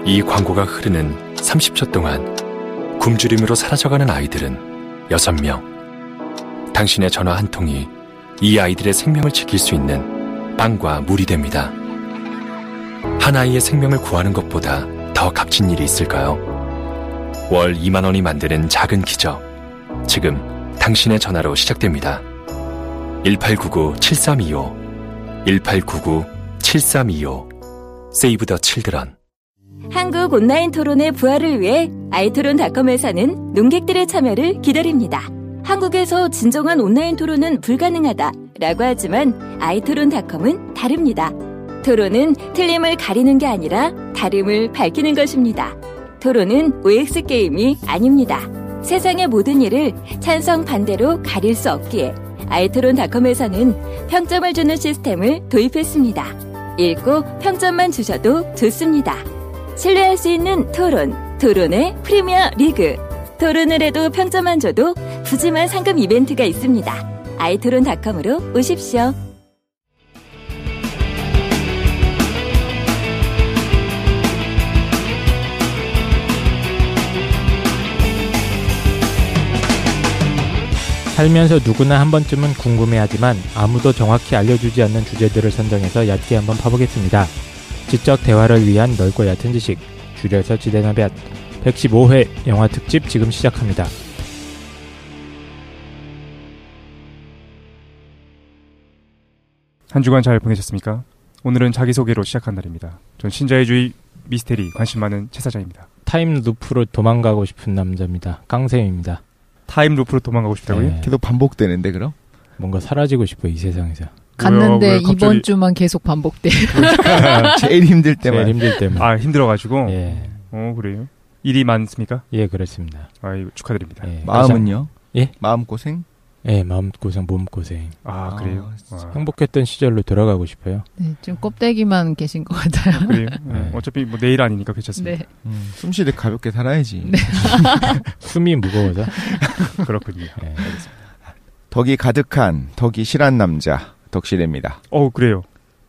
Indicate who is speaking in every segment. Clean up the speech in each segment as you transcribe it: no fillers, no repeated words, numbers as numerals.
Speaker 1: 이 광고가 흐르는 30초 동안 굶주림으로 사라져가는 아이들은 6명. 당신의 전화 한 통이 이 아이들의 생명을 지킬 수 있는 빵과 물이 됩니다. 한 아이의 생명을 구하는 것보다 더 값진 일이 있을까요? 월 2만 원이 만드는 작은 기적. 지금 당신의 전화로 시작됩니다. 1899-7325 1899-7325 Save the Children.
Speaker 2: 한국 온라인 토론의 부활을 위해 아이토론닷컴에서는 논객들의 참여를 기다립니다. 한국에서 진정한 온라인 토론은 불가능하다라고 하지만 아이토론닷컴은 다릅니다. 토론은 틀림을 가리는 게 아니라 다름을 밝히는 것입니다. 토론은 OX 게임이 아닙니다. 세상의 모든 일을 찬성 반대로 가릴 수 없기에 아이토론닷컴에서는 평점을 주는 시스템을 도입했습니다. 읽고 평점만 주셔도 좋습니다. 신뢰할 수 있는 토론, 토론의 프리미어 리그. 토론을 해도 평점만 줘도 푸짐한 상금 이벤트가 있습니다. 아이토론닷컴으로 오십시오.
Speaker 3: 살면서 누구나 한 번쯤은 궁금해하지만 아무도 정확히 알려주지 않는 주제들을 선정해서 얕게 한번 파보겠습니다. 지적 대화를 위한 넓고 얕은 지식, 줄여서 지대나볕 115회 영화 특집 지금 시작합니다.
Speaker 4: 한 주간 잘 보내셨습니까? 오늘은 자기소개로 시작한 날입니다. 전 신자유주의 미스테리 관심 많은 최 사장입니다.
Speaker 3: 타임루프로 도망가고 싶은 남자입니다. 깡쌤입니다.
Speaker 4: 타임루프로 도망가고 싶다고요?
Speaker 3: 네.
Speaker 5: 계속 반복되는데 그럼?
Speaker 3: 뭔가 사라지고 싶어요, 이 세상에서.
Speaker 6: 갔는데
Speaker 4: 왜요? 갑자기...
Speaker 6: 이번 주만 계속 반복돼요.
Speaker 5: 제일 힘들 때만.
Speaker 3: 제일 힘들 때만.
Speaker 4: 아, 힘들어가지고?
Speaker 3: 예.
Speaker 4: 그래요? 일이 많습니까?
Speaker 3: 예, 그렇습니다.
Speaker 4: 아이고, 축하드립니다.
Speaker 3: 예.
Speaker 5: 마음은요?
Speaker 3: 예?
Speaker 5: 마음고생?
Speaker 3: 예, 마음고생, 몸고생.
Speaker 4: 아, 그래요?
Speaker 3: 행복했던 시절로 돌아가고 싶어요.
Speaker 6: 네, 좀 껍데기만 계신 것 같아요.
Speaker 4: 그래요?
Speaker 3: 네.
Speaker 4: 어차피 뭐 내일 아니니까 괜찮습니다.
Speaker 6: 네.
Speaker 5: 숨쉬듯 가볍게 살아야지.
Speaker 6: 네.
Speaker 3: 숨이 무거워서.
Speaker 4: 그렇군요.
Speaker 3: 네.
Speaker 4: 알겠습니다.
Speaker 5: 덕이 가득한, 덕이 실한 남자, 덕실입니다.
Speaker 4: 그래요?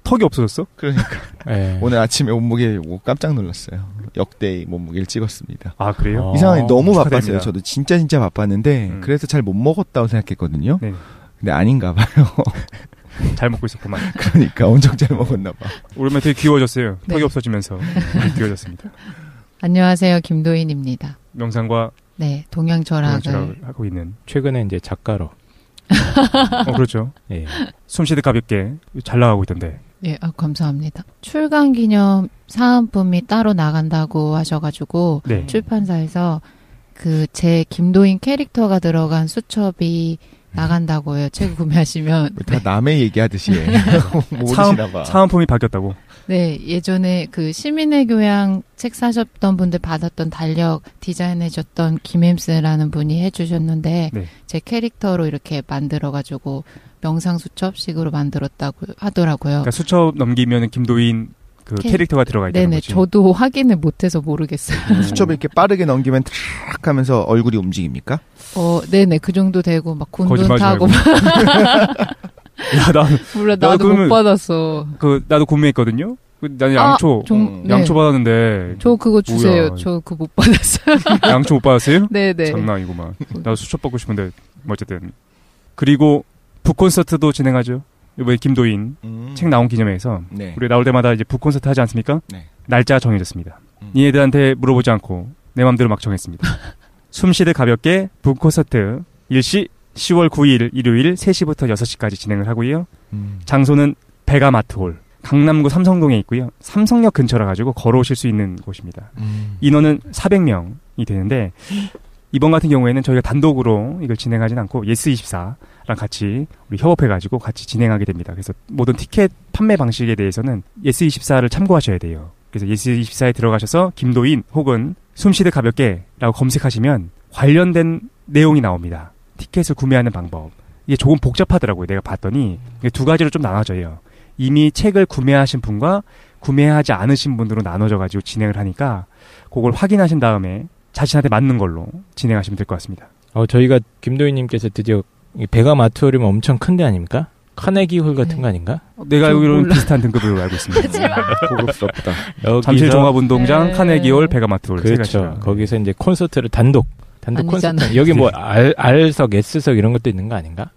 Speaker 4: 턱이 없어졌어?
Speaker 5: 그러니까.
Speaker 3: 네.
Speaker 5: 오늘 아침에 몸무게 보고 깜짝 놀랐어요. 역대의 몸무게를 찍었습니다.
Speaker 4: 아, 그래요?
Speaker 5: 이 상황이 너무
Speaker 4: 축하드립니다.
Speaker 5: 바빴어요. 저도 진짜 바빴는데, 그래서 잘 못 먹었다고 생각했거든요.
Speaker 4: 네.
Speaker 5: 근데 아닌가 봐요.
Speaker 4: 잘 먹고 있었구만.
Speaker 5: 그러니까 엄청 잘 먹었나 봐.
Speaker 4: 오랜만에 되게 귀여워졌어요.
Speaker 6: 네.
Speaker 4: 턱이 없어지면서 되게 귀여워졌습니다.
Speaker 6: 안녕하세요, 김도인입니다.
Speaker 4: 명상과
Speaker 6: 네, 동양철학을
Speaker 4: 동양철학을 하고 있는.
Speaker 3: 최근에 이제 작가로.
Speaker 4: 그렇죠.
Speaker 3: 예.
Speaker 4: 숨쉬듯 가볍게 잘 나가고 있던데.
Speaker 6: 예, 감사합니다. 출간 기념 사은품이 따로 나간다고 하셔가지고
Speaker 4: 네.
Speaker 6: 출판사에서 제 김도인 캐릭터가 들어간 수첩이 나간다고요. 책 구매하시면.
Speaker 5: 다 남의 얘기하듯이 해. 모르시나 봐.
Speaker 4: 사은품이 바뀌었다고?
Speaker 6: 네, 예전에 시민의 교양 책 사셨던 분들 받았던 달력 디자인해줬던 김엠스라는 분이 해주셨는데,
Speaker 4: 네.
Speaker 6: 제 캐릭터로 이렇게 만들어가지고 명상수첩식으로 만들었다고 하더라고요.
Speaker 4: 그러니까 수첩 넘기면 김도인 캐릭터가 들어가 있다는
Speaker 6: 네네,
Speaker 4: 거지.
Speaker 6: 저도 확인을 못해서 모르겠어요.
Speaker 5: 수첩을 이렇게 빠르게 넘기면 탁 하면서 얼굴이 움직입니까?
Speaker 6: 네네, 그 정도 되고 막 군둔 타고
Speaker 4: 야,
Speaker 6: 몰라, 나도 못 받았어.
Speaker 4: 나도 구매했거든요. 나는 양초, 양초 받았는데.
Speaker 6: 저 그거 주세요.
Speaker 4: 뭐야.
Speaker 6: 저 그거 못 받았어요.
Speaker 4: 양초 못 받았어요?
Speaker 6: 네네.
Speaker 4: 장난 아니구만. 나도 수첩 받고 싶은데, 어쨌든. 그리고 북콘서트도 진행하죠. 이번에 김도인 책 나온 기념회에서.
Speaker 5: 네.
Speaker 4: 우리 나올 때마다 이제 북콘서트 하지 않습니까?
Speaker 5: 네.
Speaker 4: 날짜가 정해졌습니다. 니네들한테 물어보지 않고 내 맘대로 막 정했습니다. 숨쉬듯 가볍게 북콘서트 일시 10월 9일 일요일 3시부터 6시까지 진행을 하고요. 장소는 베가마트홀, 강남구 삼성동에 있고요. 삼성역 근처라 가지고 걸어오실 수 있는 곳입니다. 인원은 400명이 되는데 이번 같은 경우에는 저희가 단독으로 이걸 진행하진 않고 예스24랑 같이 우리 협업해가지고 같이 진행하게 됩니다. 그래서 모든 티켓 판매 방식에 대해서는 예스24를 참고하셔야 돼요. 그래서 예스24에 들어가셔서 김도인 혹은 숨쉬듯 가볍게 라고 검색하시면 관련된 내용이 나옵니다. 티켓을 구매하는 방법. 이게 조금 복잡하더라고요. 내가 봤더니 이게 두 가지로 좀 나눠져요. 이미 책을 구매하신 분과 구매하지 않으신 분으로 나눠져가지고 진행을 하니까 그걸 확인하신 다음에 자신한테 맞는 걸로 진행하시면 될 것 같습니다.
Speaker 3: 저희가 김도희님께서 드디어 베가마트홀이면 엄청 큰 데 아닙니까? 카네기 홀 같은 거 아닌가?
Speaker 4: 내가 알기로는 비슷한 등급으로 알고 있습니다.
Speaker 5: 고급스럽다.
Speaker 4: 잠실 종합운동장,
Speaker 6: 네.
Speaker 4: 카네기홀, 베가마트홀 세
Speaker 3: 그렇죠.
Speaker 4: 가지가.
Speaker 3: 거기서 이제 콘서트를 단독 콘서트.
Speaker 6: 아니잖아요.
Speaker 3: 여기 뭐 R석, S석 이런 것도 있는 거 아닌가?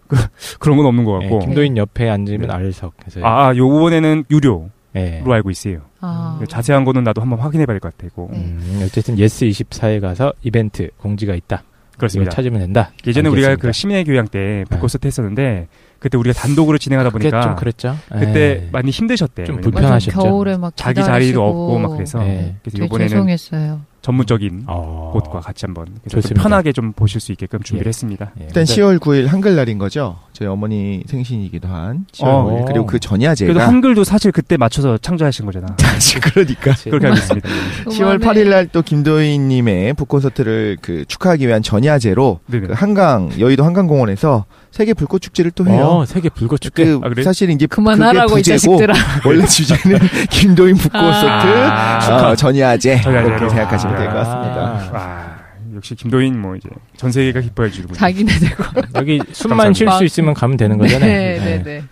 Speaker 4: 그런 건 없는 것 같고.
Speaker 3: 김도인 옆에 앉으면
Speaker 4: 네.
Speaker 3: R석. 해서
Speaker 4: 요번에는 유료로
Speaker 3: 네.
Speaker 4: 알고 있어요.
Speaker 6: 아.
Speaker 4: 자세한 거는 나도 한번 확인해 봐야 될 것 같고.
Speaker 6: 네.
Speaker 3: 어쨌든 예스24에 가서 이벤트 공지가 있다.
Speaker 4: 그렇습니다.
Speaker 3: 이걸 찾으면 된다.
Speaker 4: 예전에
Speaker 3: 알겠습니다.
Speaker 4: 우리가 그 시민의 교양 때 북콘서트 했었는데 그때 우리가 단독으로 진행하다
Speaker 3: 그게
Speaker 4: 보니까
Speaker 3: 좀 그랬죠.
Speaker 4: 그때
Speaker 3: 네.
Speaker 4: 많이 힘드셨대.
Speaker 3: 좀
Speaker 4: 왜냐면
Speaker 3: 불편하셨죠.
Speaker 6: 겨울에 막
Speaker 4: 자기
Speaker 6: 기다리시고
Speaker 4: 자리도 없고 막 그래서
Speaker 3: 네.
Speaker 4: 그래서
Speaker 6: 되게
Speaker 4: 이번에는
Speaker 6: 죄송했어요.
Speaker 4: 전문적인
Speaker 3: 어.
Speaker 4: 곳과 같이 한번 그래서 좀
Speaker 3: 좋습니다.
Speaker 4: 편하게 좀 보실 수 있게끔 준비를
Speaker 3: 예.
Speaker 4: 했습니다.
Speaker 3: 예,
Speaker 5: 일단 10월 9일 한글날인 거죠. 저희 어머니 생신이기도 한 10월 9일. 그리고 그 전야
Speaker 4: 그래도
Speaker 5: 제가
Speaker 4: 한글도 사실 그때 맞춰서 창조하신 거잖아.
Speaker 5: 그러니까
Speaker 4: 그렇게 알고 있습니다.
Speaker 5: 10월 8일 날 또 김도희님의 북콘서트를 그 축하하기 위한 전야제로
Speaker 4: 네네.
Speaker 5: 그 한강 여의도 한강공원에서 세계 불꽃 축제를 또 해요.
Speaker 3: 세계 불꽃 축제.
Speaker 5: 그
Speaker 4: 아, 그래요?
Speaker 5: 사실 이제
Speaker 6: 그만하라고
Speaker 5: 그게
Speaker 6: 이
Speaker 5: 부제고
Speaker 6: 자식들아.
Speaker 5: 원래 주제는 김도인 북콘서트
Speaker 4: 아.
Speaker 5: 전야제
Speaker 4: 전야제로.
Speaker 5: 그렇게 생각하시면 될 것
Speaker 3: 아.
Speaker 5: 같습니다.
Speaker 4: 역시 김도인 뭐 이제 전 세계가 기뻐해 주고
Speaker 6: 자기네 되고.
Speaker 3: 여기 숨만 쉴 수 있으면 가면 되는 거잖아요.
Speaker 6: 네.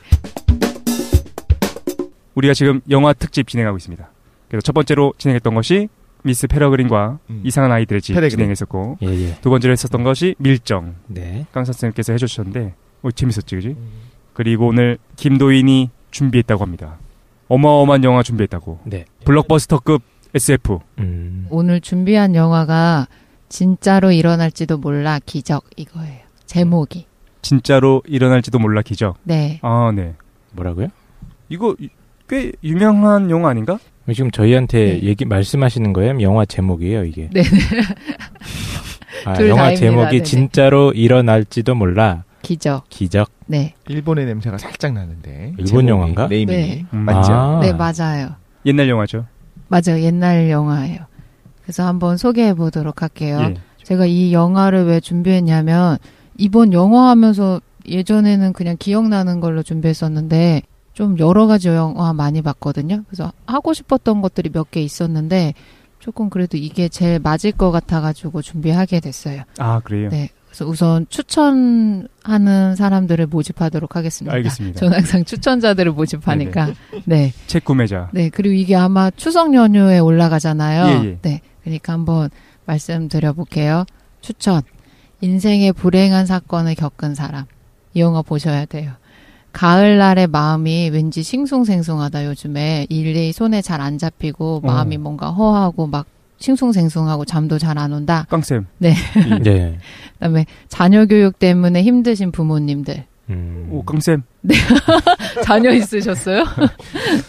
Speaker 4: 우리가 지금 영화 특집 진행하고 있습니다. 그래서 첫 번째로 진행했던 것이 미스 페러그린과 이상한 아이들의 집
Speaker 5: 페레그린.
Speaker 4: 진행했었고
Speaker 3: 예.
Speaker 4: 두 번째로 했었던 것이 밀정
Speaker 3: 네.
Speaker 4: 강 선생님께서 해주셨는데 재밌었지 그지? 그리고 오늘 김도인이 준비했다고 합니다. 어마어마한 영화 준비했다고.
Speaker 3: 네.
Speaker 4: 블록버스터급 SF.
Speaker 6: 오늘 준비한 영화가 진짜로 일어날지도 몰라 기적 이거예요. 제목이.
Speaker 4: 진짜로 일어날지도 몰라 기적.
Speaker 6: 네.
Speaker 4: 아, 네.
Speaker 3: 뭐라고요?
Speaker 4: 이거 꽤 유명한 영화 아닌가?
Speaker 3: 지금 저희한테
Speaker 6: 네.
Speaker 3: 말씀하시는 거예요? 영화 제목이에요, 이게.
Speaker 6: 네. 둘
Speaker 3: 영화
Speaker 6: 다입니다.
Speaker 3: 제목이
Speaker 6: 네네.
Speaker 3: 진짜로 일어날지도 몰라.
Speaker 6: 기적.
Speaker 3: 기적.
Speaker 6: 네.
Speaker 5: 일본의 냄새가 살짝 나는데
Speaker 3: 일본
Speaker 5: 제목이,
Speaker 3: 영화인가?
Speaker 5: 네이밍이
Speaker 6: 네.
Speaker 5: 맞죠?
Speaker 3: 아.
Speaker 6: 네, 맞아요.
Speaker 4: 옛날 영화죠.
Speaker 6: 맞아요. 옛날 영화예요. 그래서 한번 소개해 보도록 할게요.
Speaker 4: 예.
Speaker 6: 제가 이 영화를 왜 준비했냐면 이번 영화 하면서 예전에는 그냥 기억나는 걸로 준비했었는데 좀 여러 가지 영화 많이 봤거든요. 그래서 하고 싶었던 것들이 몇 개 있었는데 조금 그래도 이게 제일 맞을 것 같아가지고 준비하게 됐어요.
Speaker 4: 아, 그래요?
Speaker 6: 네. 그래서 우선 추천하는 사람들을 모집하도록 하겠습니다.
Speaker 4: 알겠습니다.
Speaker 6: 저는 항상 추천자들을 모집하니까. 네.
Speaker 4: 책 구매자.
Speaker 6: 네. 그리고 이게 아마 추석 연휴에 올라가잖아요.
Speaker 4: 예.
Speaker 6: 네. 그러니까 한번 말씀드려 볼게요. 추천. 인생의 불행한 사건을 겪은 사람. 이 영화 보셔야 돼요. 가을날의 마음이 왠지 싱숭생숭하다 요즘에. 일이 손에 잘 안 잡히고 마음이 뭔가 허하고 막 싱숭생숭하고 잠도 잘 안 온다.
Speaker 4: 깡쌤.
Speaker 6: 네.
Speaker 3: 네.
Speaker 6: 그다음에 자녀 교육 때문에 힘드신 부모님들.
Speaker 4: 오, 깡쌤.
Speaker 6: 자녀 있으셨어요?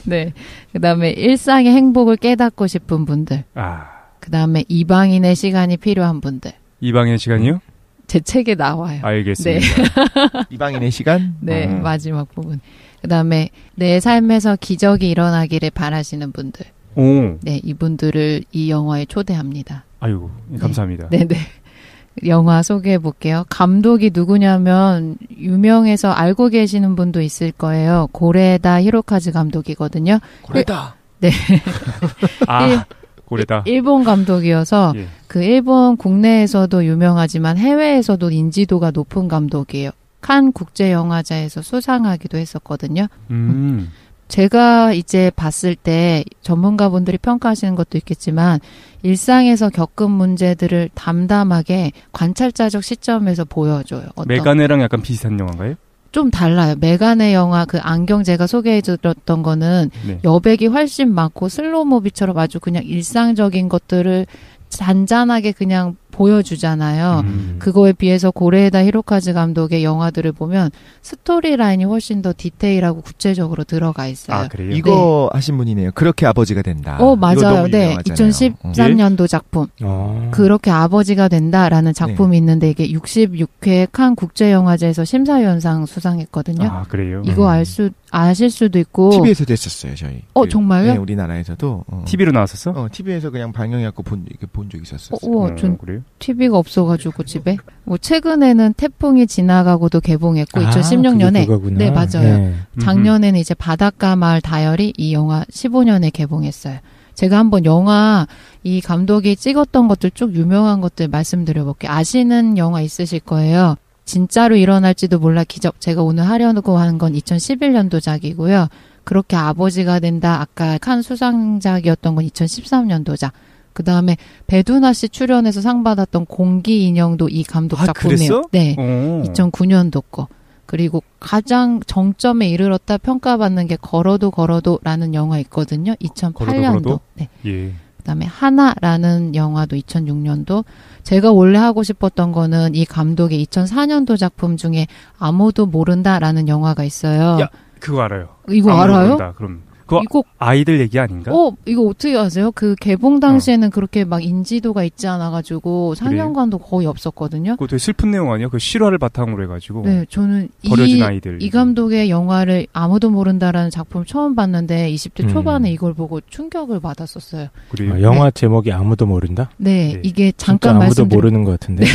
Speaker 6: 네. 그다음에 일상의 행복을 깨닫고 싶은 분들.
Speaker 4: 아,
Speaker 6: 그다음에 이방인의 시간이 필요한 분들.
Speaker 4: 이방의 시간이요?
Speaker 6: 제 책에 나와요.
Speaker 4: 알겠습니다.
Speaker 5: 이방인의 시간?
Speaker 6: 네, 마지막 부분. 그다음에 내 삶에서 기적이 일어나기를 바라시는 분들.
Speaker 4: 오,
Speaker 6: 네, 이분들을 이 영화에 초대합니다.
Speaker 4: 아이고, 감사합니다.
Speaker 6: 네, 네. 영화 소개해 볼게요. 감독이 누구냐면 유명해서 알고 계시는 분도 있을 거예요. 고레다 히로카즈 감독이거든요.
Speaker 5: 고래다.
Speaker 6: 네.
Speaker 4: 아, 고래다.
Speaker 6: 일본 감독이어서
Speaker 4: 예.
Speaker 6: 그 일본 국내에서도 유명하지만 해외에서도 인지도가 높은 감독이에요. 칸 국제영화제에서 수상하기도 했었거든요. 제가 이제 봤을 때 전문가분들이 평가하시는 것도 있겠지만 일상에서 겪은 문제들을 담담하게 관찰자적 시점에서 보여줘요.
Speaker 4: 메가네랑 약간 비슷한 영화인가요?
Speaker 6: 좀 달라요. 메가네 영화 그 안경 제가 소개해드렸던 거는
Speaker 4: 네.
Speaker 6: 여백이 훨씬 많고 슬로우 무비처럼 아주 그냥 일상적인 것들을 잔잔하게 그냥 보여주잖아요. 그거에 비해서 고레에다 히로카즈 감독의 영화들을 보면 스토리라인이 훨씬 더 디테일하고 구체적으로 들어가 있어요.
Speaker 4: 아, 그래요?
Speaker 5: 이거 하신 분이네요. 그렇게 아버지가 된다.
Speaker 6: 맞아요.
Speaker 5: 이거 너무
Speaker 6: 네.
Speaker 5: 유명하잖아요.
Speaker 6: 2013년도 작품. 그렇게 아버지가 된다라는 작품이 있는데 이게 66회 칸 국제영화제에서 심사위원상 수상했거든요.
Speaker 4: 아, 그래요?
Speaker 6: 이거 아실 수도 있고.
Speaker 5: TV에서도 했었어요, 저희.
Speaker 6: 정말요?
Speaker 5: 네, 우리나라에서도.
Speaker 4: TV로 나왔었어?
Speaker 5: TV에서 그냥 방영해갖고 본 적이 있었어요.
Speaker 6: 전
Speaker 4: 그래요?
Speaker 6: TV가 없어가지고 집에. 최근에는 태풍이 지나가고도 개봉했고 2016년에.
Speaker 3: 그거구나.
Speaker 6: 네, 맞아요.
Speaker 3: 네.
Speaker 6: 작년에는 이제 바닷가 마을 다이어리 이 영화 15년에 개봉했어요. 제가 한번 영화 이 감독이 찍었던 것들 쭉 유명한 것들 말씀드려볼게요. 아시는 영화 있으실 거예요. 진짜로 일어날지도 몰라 기적. 제가 오늘 하려고 하는 건 2011년도작이고요. 그렇게 아버지가 된다. 아까 칸 수상작이었던 건 2013년도작. 그 다음에 배두나 씨 출연해서 상 받았던 공기 인형도 이 감독 작품이에요.
Speaker 4: 그랬어?
Speaker 6: 네,
Speaker 4: 오.
Speaker 6: 2009년도 거. 그리고 가장 정점에 이르렀다 평가받는 게 걸어도라는 영화 있거든요. 2008년도.
Speaker 4: 걸어도?
Speaker 6: 네.
Speaker 4: 예.
Speaker 6: 그다음에 하나라는 영화도 2006년도. 제가 원래 하고 싶었던 거는 이 감독의 2004년도 작품 중에 아무도 모른다라는 영화가 있어요.
Speaker 4: 야, 그거 알아요.
Speaker 6: 이거
Speaker 4: 아무도
Speaker 6: 알아요?
Speaker 4: 모른다. 그럼 그거
Speaker 6: 이거
Speaker 4: 아이들 얘기 아닌가?
Speaker 6: 이거 어떻게 아세요? 그 개봉 당시에는 그렇게 막 인지도가 있지 않아가지고 상영관도 거의 없었거든요.
Speaker 4: 그거 되게 슬픈 내용 아니야? 그 실화를 바탕으로 해가지고
Speaker 6: 네, 저는
Speaker 4: 버려진 아이들.
Speaker 6: 이 감독의 영화를 아무도 모른다라는 작품 처음 봤는데 20대 초반에 이걸 보고 충격을 받았었어요.
Speaker 4: 그래요?
Speaker 3: 아, 영화 제목이 아무도 모른다?
Speaker 6: 네,
Speaker 4: 네.
Speaker 6: 이게
Speaker 3: 진짜
Speaker 6: 잠깐
Speaker 3: 아무도
Speaker 6: 말씀드릴
Speaker 3: 모르는 것 같은데.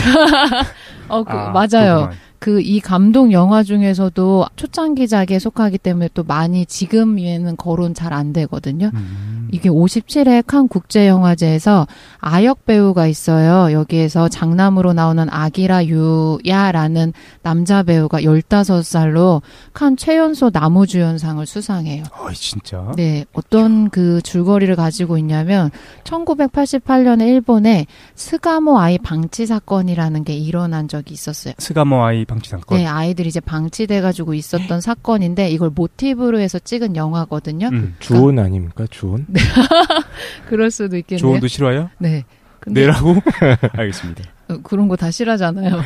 Speaker 6: 맞아요.
Speaker 4: 그렇구만.
Speaker 6: 이 감독 영화 중에서도 초창기작에 속하기 때문에 또 많이 지금에는 거론 잘 안 되거든요. 이게 57회 칸 국제영화제에서 아역 배우가 있어요. 여기에서 장남으로 나오는 아기라 유야라는 남자 배우가 15살로 칸 최연소 남우주연상을 수상해요.
Speaker 4: 진짜?
Speaker 6: 네, 어떤 그 줄거리를 가지고 있냐면 1988년에 일본에 스가모 아이 방치 사건이라는 게 일어난 적이 있었어요.
Speaker 4: 스가모 아이 방치 사건.
Speaker 6: 네, 아이들이 이제 방치돼가지고 있었던 사건인데 이걸 모티브로 해서 찍은 영화거든요.
Speaker 3: 주온 아닙니까? 주온?
Speaker 6: 네. 그럴 수도 있겠네요.
Speaker 4: 조언도 싫어요?
Speaker 6: 네. 근데
Speaker 4: 내라고? 알겠습니다.
Speaker 6: 그런 거 다 싫어하잖아요.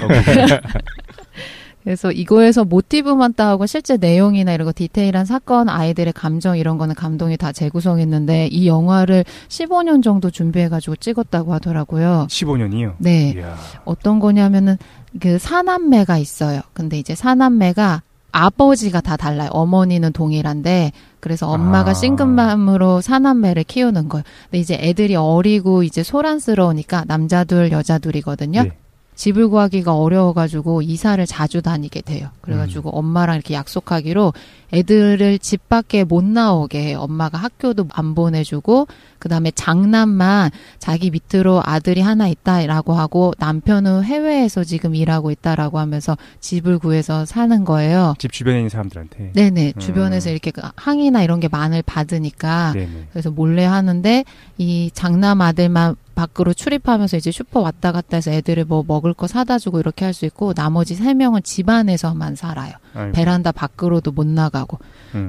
Speaker 6: 그래서 이거에서 모티브만 따오고 실제 내용이나 이런 거 디테일한 사건, 아이들의 감정 이런 거는 감독이 다 재구성했는데 이 영화를 15년 정도 준비해가지고 찍었다고 하더라고요.
Speaker 4: 15년이요?
Speaker 6: 네.
Speaker 4: 이야.
Speaker 6: 어떤 거냐면은 그 사남매가 있어요. 근데 이제 사남매가 아버지가 다 달라요. 어머니는 동일한데 그래서 엄마가 싱글맘으로 사남매를 키우는 거예요. 근데 이제 애들이 어리고 이제 소란스러우니까 남자 둘 여자 둘이거든요.
Speaker 4: 네.
Speaker 6: 집을 구하기가 어려워가지고 이사를 자주 다니게 돼요. 그래가지고 엄마랑 이렇게 약속하기로 애들을 집 밖에 못 나오게 해요. 엄마가 학교도 안 보내주고 그다음에 장남만 자기 밑으로 아들이 하나 있다라고 하고 남편은 해외에서 지금 일하고 있다라고 하면서 집을 구해서 사는 거예요.
Speaker 4: 집 주변에 있는 사람들한테.
Speaker 6: 네네. 주변에서 이렇게 항의나 이런 게 많이 받으니까
Speaker 4: 네네.
Speaker 6: 그래서 몰래 하는데 이 장남 아들만 밖으로 출입하면서 이제 슈퍼 왔다 갔다 해서 애들을 뭐 먹을 거 사다 주고 이렇게 할 수 있고 나머지 3명은 집 안에서만 살아요.
Speaker 4: 아이고.
Speaker 6: 베란다 밖으로도 못 나가고.